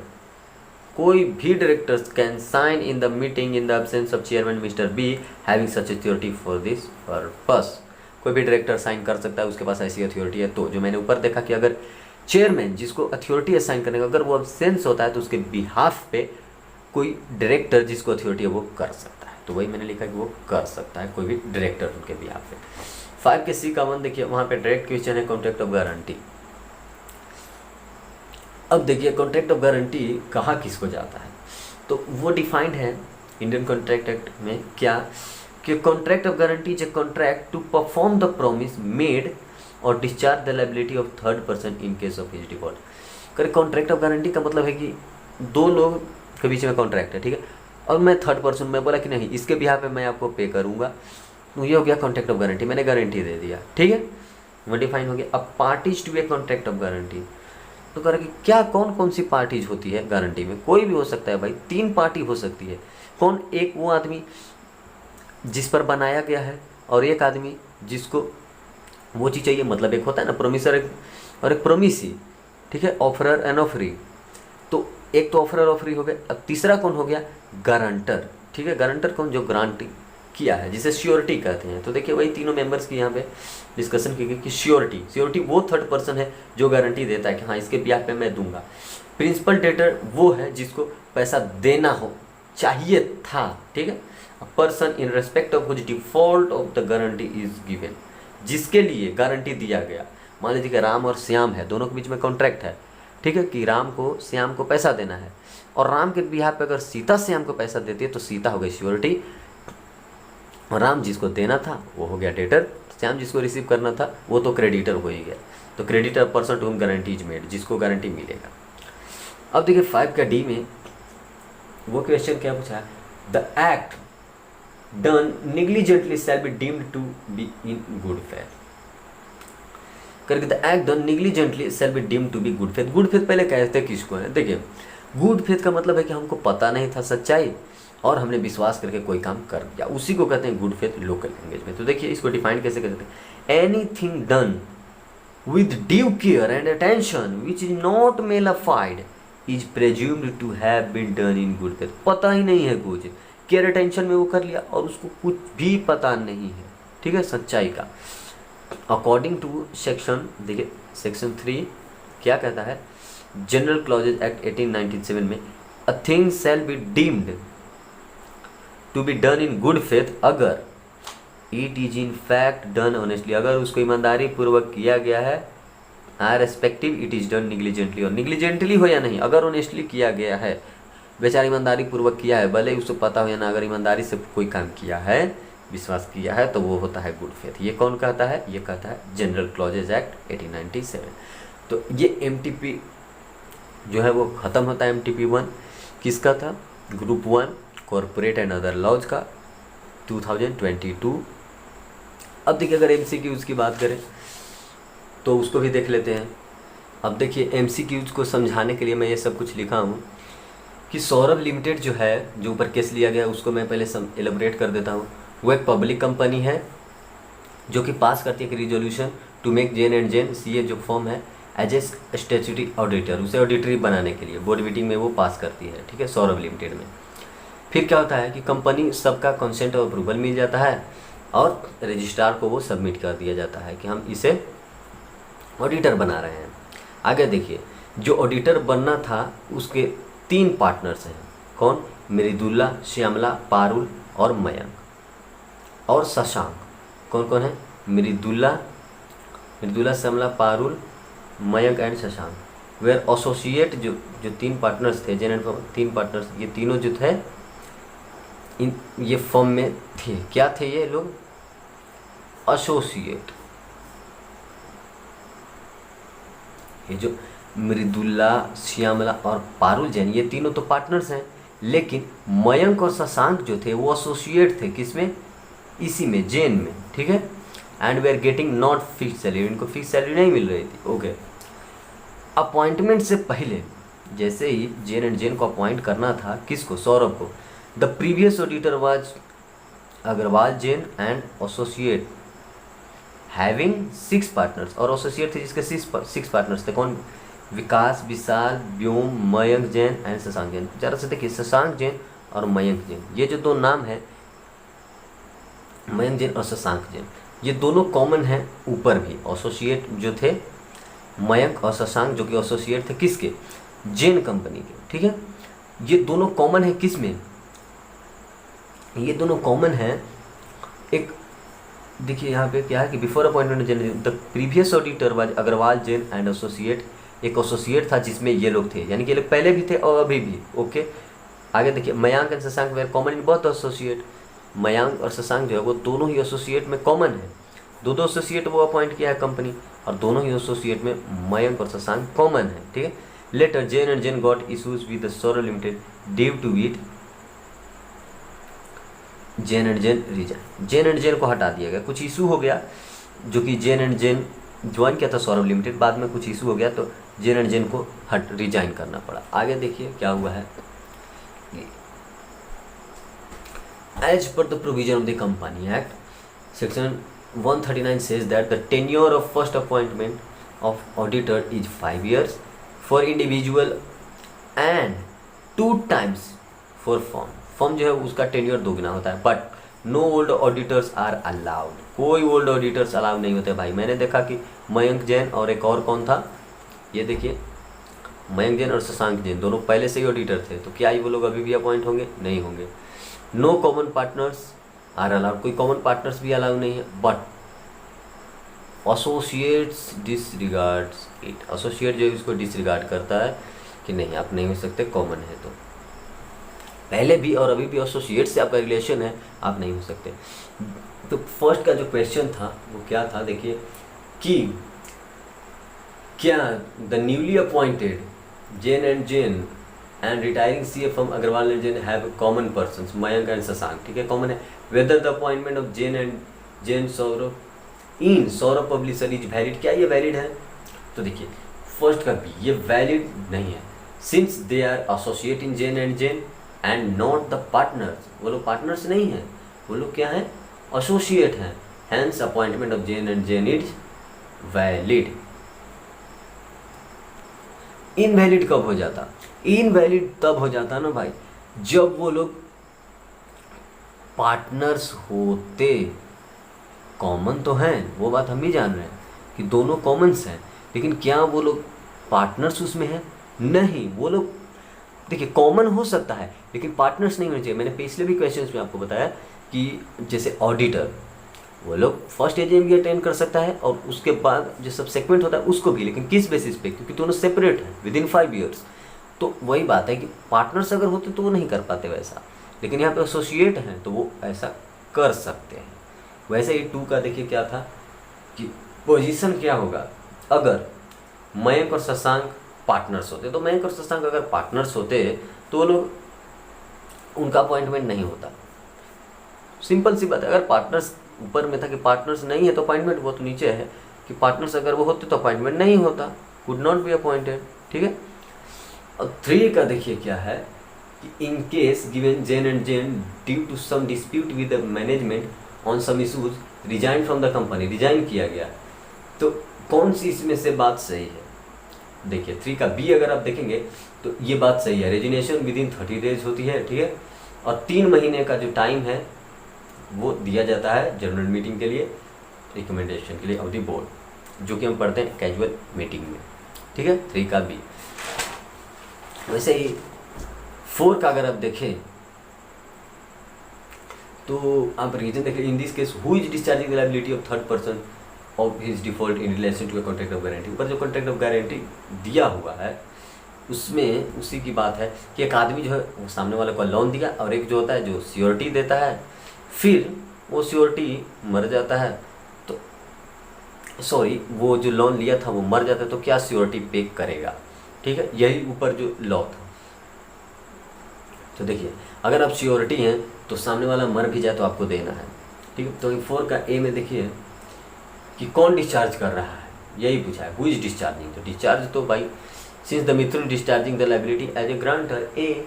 कोई भी directors can sign in the meeting in the absence of chairman mister B having such authority for this purpose. कोई भी डायरेक्टर साइन कर सकता है, उसके पास ऐसी अथॉरिटी है। तो जो मैंने ऊपर देखा कि अगर चेयरमैन जिसको अथॉरिटी है साइन करने का, अगर वो एब्सेंस होता है तो उसके बिहाफ पे कोई डायरेक्टर जिसको अथॉरिटी है वो कर सकता है। तो वही मैंने लिखा कि वो कर सकता है कोई भी डायरेक्टर उनके बिहाफ पे। 5 के सी का 1 देखिए, वहाँ पे डायरेक्ट क्वेश्चन है कॉन्ट्रैक्ट ऑफ गारंटी। अब देखिए कॉन्ट्रैक्ट ऑफ गारंटी कहाँ किसको जाता है, तो वो डिफाइंड है इंडियन कॉन्ट्रैक्ट एक्ट में क्या, कि contract of guarantee is a contract to perform the promise made और discharge the liability of third person in case of his default. करे कॉन्ट्रैक्ट ऑफ गारंटी का मतलब है कि दो लोग के बीच में कॉन्ट्रैक्ट है, ठीक है, और मैं थर्ड पर्सन, मैं बोला कि नहीं इसके बिहाफ पे मैं आपको पे करूँगा, तो ये हो गया कॉन्ट्रैक्ट ऑफ गारंटी, मैंने गारंटी दे दिया, ठीक है, वो डिफाइन हो गया। अब parties to a contract of guarantee, तो कह रहे कि क्या कौन कौन सी पार्टीज होती है गारंटी में, कोई भी हो सकता है भाई, 3 पार्टी हो सकती है। कौन, एक वो आदमी जिस पर बनाया गया है और एक आदमी जिसको वो चीज़ चाहिए, मतलब एक होता है ना प्रोमिसर और एक प्रोमिसी, ठीक है, ऑफरर एंड ऑफरी। तो एक तो ऑफरर ऑफरी हो गए, अब तीसरा कौन हो गया, गारंटर, ठीक है, गारंटर कौन, जो गारंटी किया है जिसे श्योरिटी कहते हैं। तो देखिए वही तीनों मेंबर्स की यहाँ पे डिस्कशन की गई कि श्योरिटी वो थर्ड पर्सन है जो गारंटी देता है कि हाँ इसके ब्याज पे मैं दूंगा। प्रिंसिपल डेटर वो है जिसको पैसा देना हो चाहिए था, ठीक है, person in respect of which default of the guarantee is given, जिसके लिए गारंटी दिया गया। मान लीजिए कि राम और श्याम है, दोनों के बीच में कॉन्ट्रैक्ट है, ठीक है, कि राम को श्याम को पैसा देना है, और राम के बिहाफ पे अगर सीता श्याम को पैसा देती है तो सीता हो गई श्योरिटी, और राम जिसको देना था वो हो गया डेटर, श्याम जिसको रिसीव करना था वो तो क्रेडिटर हो ही गया। तो creditor person to whom guarantee is made, जिसको गारंटी मिलेगा। अब देखिए 5 का डी में वो क्वेश्चन क्या पूछा है, the act done negligently shall be deemed to be in good faith. करके the act done negligently shall be deemed to be good faith. Good faith पहले कहते किसको है, देखिए गुड फेथ का मतलब है कि हमको पता नहीं था सच्चाई और हमने विश्वास करके कोई काम कर दिया, उसी को कहते हैं गुड फेथ लोकल लैंग्वेज में। तो देखिए इसको डिफाइन कैसे करते हैं, anything done with due care and attention which is not mala fide is presumed to have been done in good faith. पता ही नहीं है कुछ, केयर अटेंशन में वो कर लिया और उसको कुछ भी पता नहीं है, ठीक है, सच्चाई का। अकॉर्डिंग टू सेक्शन, देखिए सेक्शन 3 क्या कहता है, जनरल क्लॉजेज एक्ट 1897 में, a thing shall be deemed to be done in good faith अगर it is in fact done honestly, अगर उसको ईमानदारी पूर्वक किया गया है, respective it is done negligently, और निग्लिजेंटली हो या नहीं, अगर ऑनेस्टली किया गया है, बेचारा ईमानदारी पूर्वक किया है, भले ही उसको पता हो या ना, अगर ईमानदारी से कोई काम किया है, विश्वास किया है, तो वो होता है गुड फेथ। ये कौन कहता है? ये कहता है जनरल क्लॉजेज एक्ट 1897। तो ये MTP जो है वो ख़त्म होता है। MTP 1 किसका था? Group 1 corporate and other laws का 2022। अब देखिए अगर MCQs की बात करें तो उसको भी देख लेते हैं। अब देखिए MCQs को समझाने के लिए मैं ये सब कुछ लिखा हूँ कि सौरभ लिमिटेड जो है, जो ऊपर केस लिया गया है, उसको मैं पहले एलेबोरेट कर देता हूँ। वो एक पब्लिक कंपनी है जो कि पास करती है कि resolution to make Jain and Jain CA जो फॉर्म है एज ए स्टैट्यूटरी ऑडिटर, उसे ऑडिटरी बनाने के लिए बोर्ड मीटिंग में वो पास करती है, ठीक है, सौरभ लिमिटेड में। फिर क्या होता है कि कंपनी सबका कंसेंट और अप्रूवल मिल जाता है और रजिस्ट्रार को वो सबमिट कर दिया जाता है कि हम इसे ऑडिटर बना रहे हैं। आगे देखिए, जो ऑडिटर बनना था उसके 3 पार्टनर्स हैं। कौन? मृदुला, श्यामला, पारुल और मयंक और शशांक। कौन कौन है? Mridula, Shyamala, Parul, Mayank and Shashank. Were associate जो 3 पार्टनर्स थे, जेन एंड 3 पार्टनर्स, ये तीनों जो थे ये फर्म में थे। क्या थे ये लोग? एसोसिएट। ये जो मृदुला, श्यामला और पारुल जैन, ये तीनों तो पार्टनर्स हैं, लेकिन मयंक और शशांक जो थे वो एसोसिएट थे। किसमें? इसी में, जेन में, ठीक है। And they are getting not fix salary, इनको फिक्स सैलरी नहीं मिल रही थी। ओके, अपॉइंटमेंट से पहले जैसे ही जेन एंड जेन को अपॉइंट करना था, किसको? सौरभ को। The previous auditor was Agarwal Jain and associate having 6 partners, और एसोसिएट थे जिसके 6 पार्टनर्स थे। कौन? विकास, विशाल, व्योम, मयंक जैन एंड शशांक जैन। जरा से देखिए, शशांक जैन और मयंक जैन, ये जो 2 नाम है, मयंक जैन और शशांक जैन, ये दोनों कॉमन हैं ऊपर भी। एसोसिएट जो थे मयंक और शशांक, जो कि एसोसिएट थे किसके? जेन कंपनी के, ठीक है। ये दोनों कॉमन है किस में? ये दोनों कॉमन है एक, देखिए यहाँ पे क्या है कि before appointment Jain the previous auditor was Agarwal Jain and associate. एक एसोसिएट था जिसमें ये लोग थे, यानी कि ये लोग पहले भी थे और अभी भी। ओके, आगे देखिए, Mayank and Shashank were common in both associate. Mayank और शशांक जो है वो दोनों ही एसोसिएट में कॉमन है। दो एसोसिएट वो अपॉइंट किया है कंपनी, और दोनों ही एसोसिएट में मयंक और शशांक कॉमन है, ठीक है। Later Jane and Jane got issues with the Saurabh limited due to it Jane and Jane resign. Jane and Jane को हटा दिया गया, कुछ इशू हो गया, जो कि जेन एंड जेन ज्वाइन किया था सौरभ लिमिटेड, बाद में कुछ इशू हो गया तो जेन एंड जेन को रिजाइन करना पड़ा। आगे देखिए क्या हुआ है। As per the provision of the Company Act, Section 139 says that the tenure of first appointment of auditor is 5 years for individual and 2 times for firm. Firm जो है उसका टेन्योर दोगुना होता है, but no old auditors are allowed. कोई old auditors allowed नहीं होते भाई। मैंने देखा कि मयंक जैन और एक और कौन था, ये देखिए, मयंक जैन और शशांक जैन दोनों पहले से ही ऑडिटर थे, तो क्या वो लोग अभी भी अपॉइंट होंगे? नहीं होंगे। No common partners are allowed, कोई कॉमन पार्टनर्स भी अलाउड नहीं है, but associates disregards it. Associate जो है इसको डिसरिगार्ड करता है कि नहीं, आप नहीं हो सकते, कॉमन है। तो पहले भी और अभी भी एसोसिएट से आपका रिलेशन है, आप नहीं हो सकते। तो फर्स्ट का जो क्वेश्चन था वो क्या था, देखिए कि क्या the newly appointed Jain and Jain and retiring CA from Agarwal and Jain have common persons, Mayank and Shashank, ठीक है, कॉमन है। Whether the appointment of Jain and Jain Saurabh in Saurabh publisher is valid, क्या ये वैलिड है? तो देखिए फर्स्ट का बी, ये वैलिड नहीं है, since they are associate in Jain and Jain and not the partners. वो लोग पार्टनर्स नहीं हैं, वो लोग क्या हैं? एसोसिएट हैं। Hence appointment of Jain and Jain is valid. Invalid कब हो जाता? इनवैलिड तब हो जाता ना भाई जब वो लोग पार्टनर्स होते। कॉमन तो हैं, वो बात हम भी जान रहे हैं कि दोनों कॉमन्स हैं, लेकिन क्या वो लोग पार्टनर्स उसमें हैं? नहीं। वो लोग देखिए कॉमन हो सकता है लेकिन पार्टनर्स नहीं होने चाहिए। मैंने पिछले भी क्वेश्चंस में आपको बताया कि जैसे ऑडिटर, वो लोग फर्स्ट एजेएम भी अटेंड कर सकता है और उसके बाद जो सबसेक्वेंट होता है उसको भी, लेकिन किस बेसिस पे, क्योंकि दोनों सेपरेट हैं विद इन 5 ईयर्स। तो वही बात है कि पार्टनर्स अगर होते तो वो नहीं कर पाते वैसा, लेकिन यहाँ पे एसोसिएट हैं तो वो ऐसा कर सकते हैं। वैसे ही 2 का देखिए क्या था कि पोजीशन क्या होगा अगर मयंक और शशांक पार्टनर्स होते। तो मयंक और शशांक अगर पार्टनर्स होते तो वो लोग, उनका अपॉइंटमेंट नहीं होता। सिंपल सी बात है, अगर पार्टनर्स ऊपर में था कि पार्टनर्स नहीं है तो अपॉइंटमेंट बहुत नीचे है कि पार्टनर्स अगर वो होते तो अपॉइंटमेंट नहीं होता, कुड नॉट बी अपॉइंटेड। ठीक है। और 3 का देखिए क्या है कि in case given Jain and Jain due to some dispute with the management on some issues resign from the company, resign किया गया। तो कौन सी इसमें से बात सही है? देखिए 3 का बी अगर आप देखेंगे तो ये बात सही है, रेजिग्नेशन विद इन 30 डेज होती है। ठीक है। और 3 महीने का जो टाइम है वो दिया जाता है जनरल मीटिंग के लिए, रिकमेंडेशन के लिए ऑफ द बोर्ड, जो कि हम पढ़ते हैं कैजुअल मीटिंग में। ठीक है। 3 का बी। वैसे ही 4 का अगर आप देखें तो आप रीजन देखिए, in this case who is discharging the liability of third person of his default in relation to a contract of guarantee. ऊपर जो कॉन्ट्रैक्ट ऑफ गारंटी दिया हुआ है उसमें उसी की बात है कि एक आदमी जो है वो सामने वाले को लोन दिया और एक जो होता है जो सियोरिटी देता है, फिर वो सियोरिटी मर जाता है तो सॉरी वो जो लोन लिया था वो मर जाता है तो क्या सियोरिटी पे करेगा। ठीक है। यही ऊपर जो लॉ था। तो देखिए अगर आप सियोरिटी हैं तो सामने वाला मर भी जाए तो आपको देना है। ठीक है। तो 4 का ए में देखिए कि कौन डिस्चार्ज कर रहा है, यही पूछा है, हु इज डिस्चार्जिंग। तो डिस्चार्ज तो भाई since the Mithun discharging the liability as a grantor, ए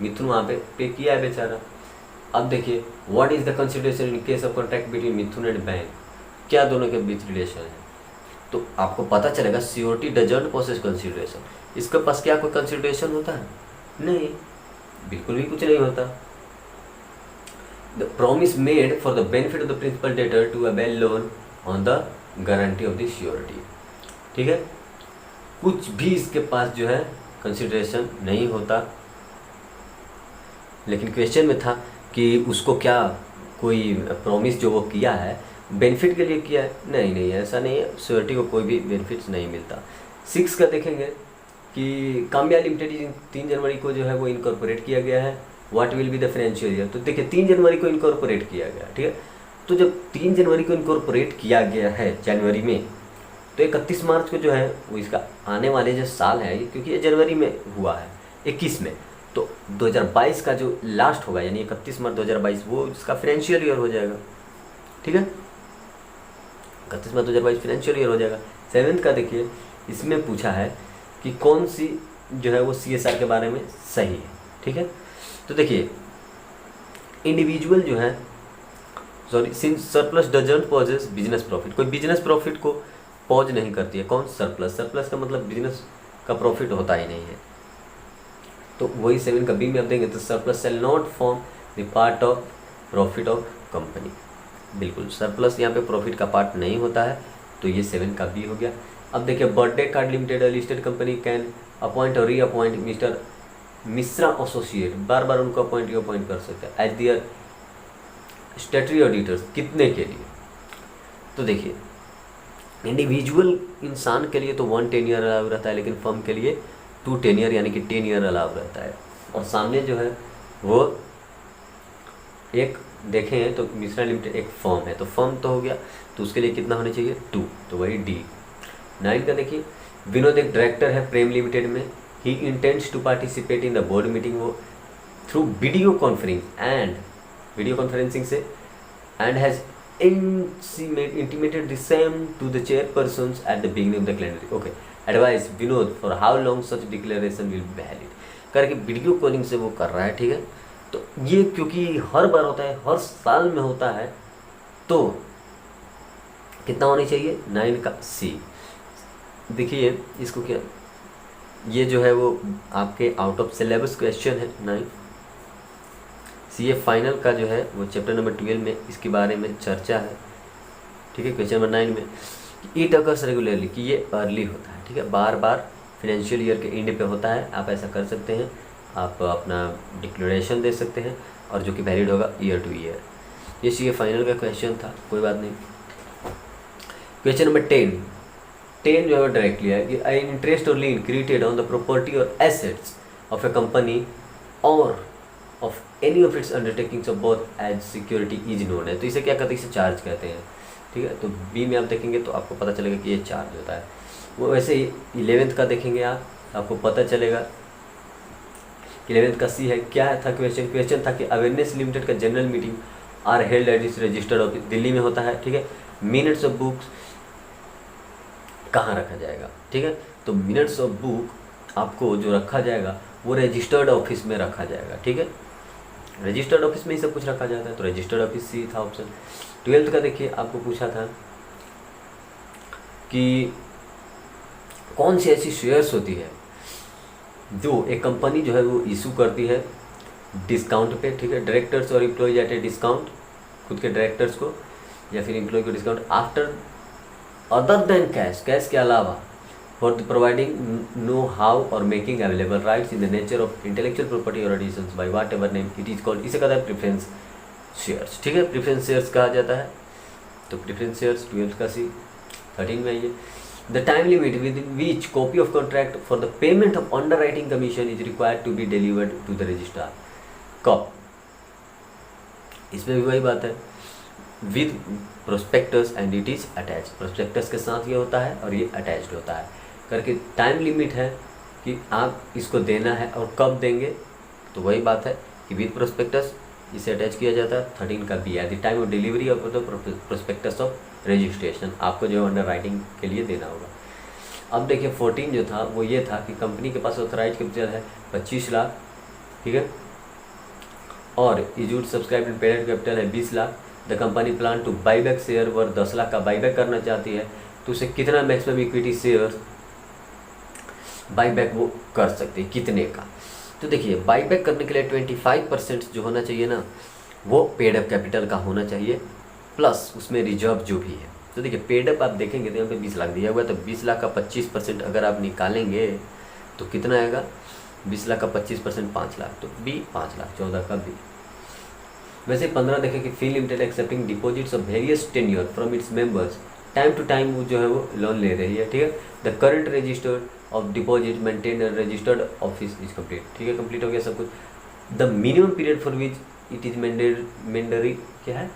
मिथुन वहाँ पे किया है बेचारा। अब देखिए what is the consideration in case of contract between Mithun and bank, क्या दोनों के बीच रिलेशन है। तो आपको पता चलेगा सियोरिटी डजंट पोसेस कंसिडरेशन, इसके पास क्या कोई कंसिडरेशन होता है? नहीं, बिल्कुल भी कुछ नहीं होता। The promise made for the benefit of the principal debtor to avail loan on the guarantee of the surety. ठीक है। कुछ भी इसके पास जो है कंसिडरेशन नहीं होता, लेकिन क्वेश्चन में था कि उसको क्या कोई प्रॉमिस जो वो किया है बेनिफिट के लिए किया है? नहीं नहीं, ऐसा नहीं है, सियोरिटी को कोई भी बेनिफिट्स नहीं मिलता। 6 का देखेंगे कि काम्या लिमिटेड 3 जनवरी को जो है वो इनकॉर्पोरेट किया गया है। What will be the financial year. तो देखिए 3 जनवरी को इनकॉर्पोरेट किया गया। ठीक है। तो जब 3 जनवरी को इनकॉर्पोरेट किया गया है जनवरी में, तो 31 मार्च को जो है वो इसका आने वाले जो साल है, क्योंकि ये जनवरी में हुआ है 21 में, तो 2022 का जो लास्ट होगा यानी 31 मार्च 2022 वो इसका फाइनेंशियल ईयर हो जाएगा। ठीक है। 31 मार्च 2022 फाइनेंशियल ईयर हो जाएगा। 7 का देखिए इसमें पूछा है कि कौन सी जो है वो CSR के बारे में सही है। ठीक है। तो देखिए इंडिविजुअल जो है sorry since surplus doesn't possess business profit, कोई बिजनेस प्रॉफिट को पॉज नहीं करती है। कौन? सरप्लस। सरप्लस का मतलब बिजनेस का प्रॉफिट होता ही नहीं है। तो वही 7 का बी में आप देंगे तो surplus shall not form the part of profit of company. बिल्कुल सरप्लस यहाँ पे प्रॉफिट का पार्ट नहीं होता है, तो ये 7 का बी हो गया। अब देखिए birthday card limited listed company can appoint और रीअपॉइंट मिस्टर मिश्रा एसोसिएट, बार बार उनको अपॉइंट रीअपॉइंट कर सकते हैं एज दियर स्टैट्यूटरी ऑडिटर्स। कितने के लिए? तो देखिए इंडिविजुअल इंसान के लिए तो 1 10 ईयर अलाउ रहता है, लेकिन फर्म के लिए 2 10 ईयर यानी कि 10 ईयर अलाउ रहता है। और सामने जो है वो एक देखें तो मिश्रा लिमिटेड एक फर्म है, तो फर्म तो हो गया, तो उसके लिए कितना होना चाहिए? 2, तो वही डी। 9 का देखिए विनोद एक डायरेक्टर है प्रेम लिमिटेड में, he intends to participate in the board meeting वो थ्रू वीडियो कॉन्फ्रेंसिंग से and has intimated the same to the chairpersons at the beginning of the calendar. Okay. Advice Vinod for how long such declaration will be valid. करके video calling से वो कर रहा है। ठीक है। तो ये क्योंकि हर बार होता है, हर साल में होता है, तो कितना होनी चाहिए? 9 का सी। देखिए इसको क्या, ये जो है वो आपके आउट ऑफ सिलेबस क्वेश्चन है 9 CA फाइनल का जो है वो चैप्टर नंबर 12 में इसके बारे में चर्चा है। ठीक है। क्वेश्चन नंबर 9 में इट अकर्स रेगुलरली, कि ये अर्ली होता है। ठीक है। बार बार फाइनेंशियल ईयर के एंड पे होता है। आप ऐसा कर सकते हैं, आप अपना डिक्लेरेशन दे सकते हैं और जो कि वैलिड होगा ईयर टू ईयर। ये सी ए फाइनल का क्वेश्चन था, कोई बात नहीं। क्वेश्चन नंबर 10 जो है डायरेक्टली है कि आई इंटरेस्ट और lien created on the property और एसेट्स ऑफ ए कंपनी और of any of its undertakings of both as security is known है। तो इसे क्या कहते हैं, इसे चार्ज कहते हैं, ठीक है। तो बी में आप देखेंगे तो आपको पता चलेगा कि ये चार्ज होता है। वो वैसे ही 11th का देखेंगे आप, आपको पता चलेगा 11th का सी है। क्या था क्वेश्चन था कि अवेयरनेस लिमिटेड का general meeting are held at its registered office, Delhi में होता है, ठीक है। मिनट्स ऑफ बुक्स कहाँ रखा जाएगा, ठीक है। तो मिनट्स ऑफ बुक आपको जो रखा जाएगा वो रजिस्टर्ड ऑफिस में रखा जाएगा, ठीक है। रजिस्टर्ड ऑफिस में ही सब कुछ रखा जाता है, तो रजिस्टर्ड ऑफिस सी था ऑप्शन। 12th का देखिए, आपको पूछा था कि कौन सी ऐसी शेयर्स होती है जो एक कंपनी जो है वो इशू करती है डिस्काउंट पे, ठीक है। डायरेक्टर्स और एम्प्लॉयज एट ए डिस्काउंट, खुद के डायरेक्टर्स को या फिर एम्प्लॉय को discount after other than cash के अलावा for the providing know how or making available rights in the nature of intellectual property or additions by whatever name it is called. इसे कहता है preference shares, ठीक है। Preference shares कहा जाता है। तो प्रेफरेंस शेयर्स 12th का सी। 13 में आइए, the time limit with which copy of contract for the payment of underwriting commission is required to be delivered to the registrar, कब। इसमें भी वही बात है, with prospectus and it is attach, prospectus के साथ ये होता है और ये अटैच्ड होता है करके। टाइम लिमिट है कि आप इसको देना है और कब देंगे, तो वही बात है कि विद प्रोस्पेक्टस इसे अटैच किया जाता है। 13 का बी है, the time of delivery of the prospectus of registration, आपको जो है अंडर राइटिंग के लिए देना होगा। अब देखिए 14 जो था वो ये था कि कंपनी के पास ऑथराइज कैपिटल है 25 लाख, ठीक है, और issued subscribed and paid capital है 20 lakh. The company plan to buyback share worth 10 lakh का बाईबैक करना चाहती है, तो उसे कितना मैक्सिमम इक्विटी शेयर बाईबैक वो कर सकते हैं, कितने का। तो देखिए बाईबैक करने के लिए 25% जो होना चाहिए ना वो पेड अप कैपिटल का होना चाहिए, प्लस उसमें रिजर्व जो भी है। तो देखिए पेड अप आप देखेंगे तो यहाँ पे 20 लाख दिया हुआ है, तो 20 लाख का 25% अगर आप निकालेंगे तो कितना आएगा, 20 लाख का 25% 5 लाख, तो बी 5 लाख, 14 का बी। वैसे 15 देखें कि फी limited accepting deposits of various tenure from its members, time to time वो जो है वो लोन ले रही है, ठीक है। The current registered of deposit maintain registered office is complete, ठीक है, कंप्लीट हो गया सब कुछ। The minimum period for which it is mandatory, क्या है,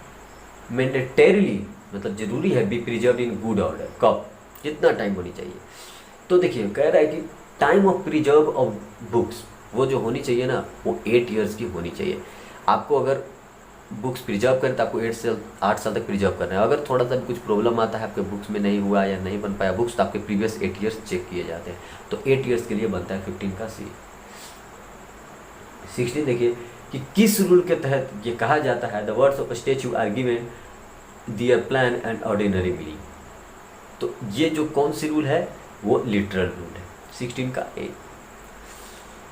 मैंडेटरीली मतलब जरूरी है, be preserve in good order, कब, कितना टाइम होनी चाहिए। तो देखिए कह रहा है कि time of preserve of books वो जो होनी चाहिए ना वो 8 ईयर्स की होनी चाहिए। आपको अगर बुक्स प्रिजर्व करें तो आपको 8 साल तक प्रिजर्व करना है। अगर थोड़ा सा भी कुछ प्रॉब्लम आता है आपके बुक्स में, नहीं हुआ या नहीं बन पाया बुक्स, तो आपके प्रीवियस 8 ईयर्स चेक किए जाते हैं। तो 8 ईयर्स के लिए बनता है 15 का सी। 16 देखिए कि किस रूल के तहत ये कहा जाता है the words of statute are given their plain and ordinary meaning. तो ये जो कौन सी रूल है वो लिटरल रूल है, 16 का ए।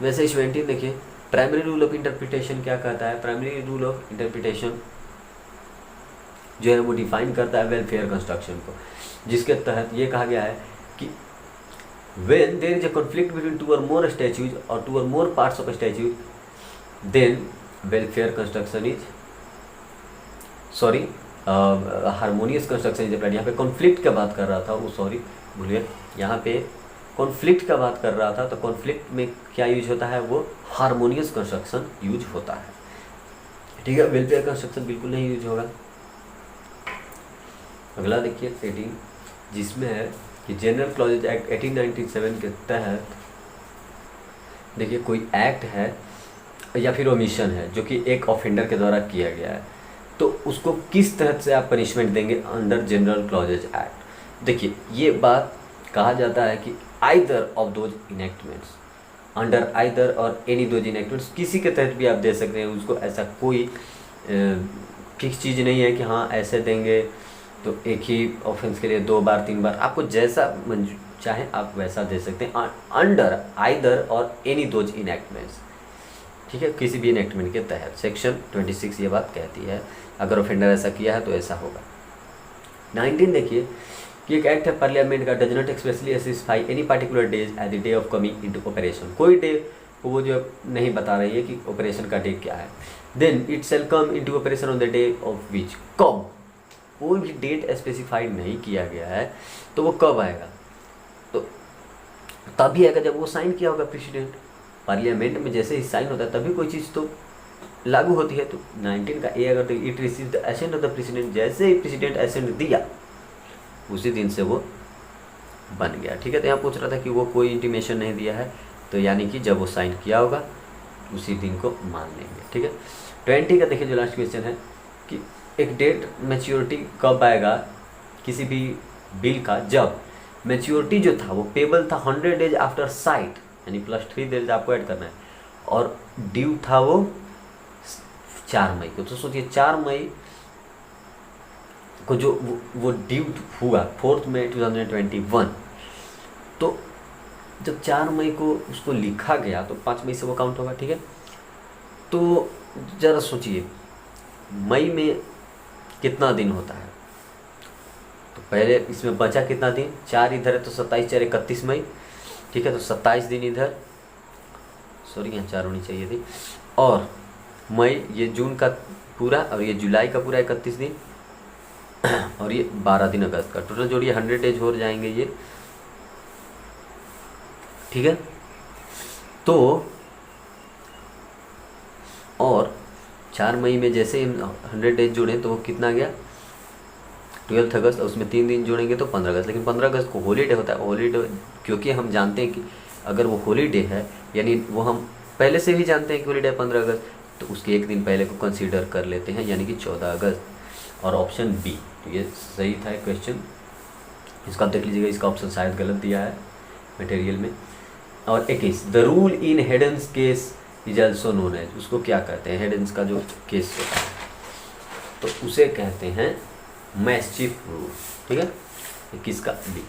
वैसे 17 देखिए प्राइमरी रूल ऑफ इंटरप्रिटेशन क्या कहता है। प्राइमरी रूल ऑफ इंटरप्रिटेशन जो है वो डिफाइन करता है वेलफेयर कंस्ट्रक्शन को, जिसके तहत ये कहा गया है कि when there is a conflict between 2 or more statutes or 2 or more parts of statute, then welfare construction is harmonious construction is applied. यहाँ पे कॉन्फ्लिक्ट का बात कर रहा था वो, सॉरी भूलिए, यहाँ पे कॉन्फ्लिक्ट का बात कर रहा था, तो कॉन्फ्लिक्ट में क्या यूज होता है, वो हारमोनियस कंस्ट्रक्शन यूज होता है, ठीक है। वेलफेयर कंस्ट्रक्शन बिल्कुल नहीं यूज होगा। अगला देखिए 18, जिसमें है कि जनरल क्लॉजेज एक्ट 1897 के तहत देखिए कोई एक्ट है या फिर ओमिशन है जो कि एक ऑफेंडर के द्वारा किया गया है, तो उसको किस तरह से आप पनिशमेंट देंगे अंडर जनरल क्लॉजेज एक्ट। देखिए ये बात कहा जाता है कि either of those enactments, under either or any those enactments, किसी के तहत भी आप दे सकते हैं उसको। ऐसा कोई फिक्स चीज़ नहीं है कि हाँ ऐसे देंगे तो एक ही ऑफेंस के लिए 2 बार 3 बार, आपको जैसा चाहे आप वैसा दे सकते हैं under either or any those इनेक्टमेंट्स, ठीक है, किसी भी इनेक्टमेंट के तहत। सेक्शन 26 ये बात कहती है अगर ऑफेंडर ऐसा किया है तो ऐसा होगा। 19 देखिए कि एक एक्ट है पार्लियामेंट का does not expressly specify any particular days at the day of coming into operation. कोई डे वो जो नहीं बता रही है कि ऑपरेशन का डे क्या है। Then it shall come into operation on the day of which, कब, कोई भी डेट स्पेसिफाइड नहीं किया गया है तो वो कब आएगा, तो तभी आएगा जब वो साइन किया होगा प्रेसिडेंट। पार्लियामेंट में जैसे ही साइन होता है तभी कोई चीज़ तो लागू होती है। तो 19 का ए अगर तो it receive the ascent of the president, जैसे ही प्रेसिडेंट एसेंट दिया उसी दिन से वो बन गया। ठीक है, तो यहाँ पूछ रहा था कि वो कोई इंटीमेशन नहीं दिया है, तो यानी कि जब वो साइन किया होगा उसी दिन को मान लेंगे। ठीक है, 20 का देखिए जो लास्ट क्वेश्चन है कि एक डेट मैच्योरिटी कब आएगा किसी भी बिल का, जब मैच्योरिटी जो था वो पेबल था 100 डेज आफ्टर साइट, यानी +3 डेज आपको ऐड करना है, और ड्यू था वो 4 मई को। तो सोचिए 4 मई को जो वो ड्यू हुआ 4 मई 2021, तो जब 4 मई को उसको लिखा गया तो 5 मई से वो काउंट होगा। ठीक है, तो ज़रा सोचिए मई में कितना दिन होता है, तो पहले इसमें बचा कितना दिन, 4 इधर है तो 27 4 31 मई। ठीक है, तो 27 दिन इधर, सॉरी यहाँ 4 होनी चाहिए थी, और मई ये जून का पूरा, और ये जुलाई का पूरा 31 दिन, और ये 12 दिन अगस्त का, टोटल जोड़िए 100 डेज हो जाएंगे ये। ठीक है, तो और 4 मई में जैसे हम 100 डेज जोड़ें तो वो कितना गया 12 अगस्त, और उसमें 3 दिन जोड़ेंगे तो 15 अगस्त। लेकिन 15 अगस्त को हॉलीडे होता है, हॉलीडे क्योंकि हम जानते हैं कि अगर वो हॉलीडे है, यानी वो हम पहले से भी जानते हैं कि हॉलीडे 15 अगस्त, तो उसके एक दिन पहले को कंसीडर कर लेते हैं, यानी कि 14 अगस्त, और ऑप्शन बी। तो ये सही था क्वेश्चन, इसका देख लीजिएगा, इसका ऑप्शन शायद गलत दिया है मटेरियल में। और 21, the rule in Heydon's case is also known as, उसको क्या कहते हैं, हेडेंस का जो केस होता है तो उसे कहते हैं मैस्चिफ रूल। ठीक है, 21 का बी।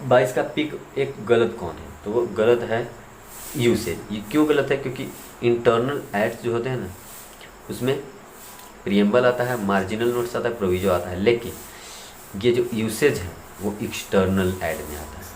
22 का पिक एक गलत कौन है, तो वो गलत है यूसेज। ये क्यों गलत है, क्योंकि इंटरनल एड्स जो होते हैं ना उसमें प्रियम्बल आता है, मार्जिनल नोट्स आता है, प्रोविजो आता है, लेकिन ये जो यूसेज है वो एक्सटर्नल एड में आता है।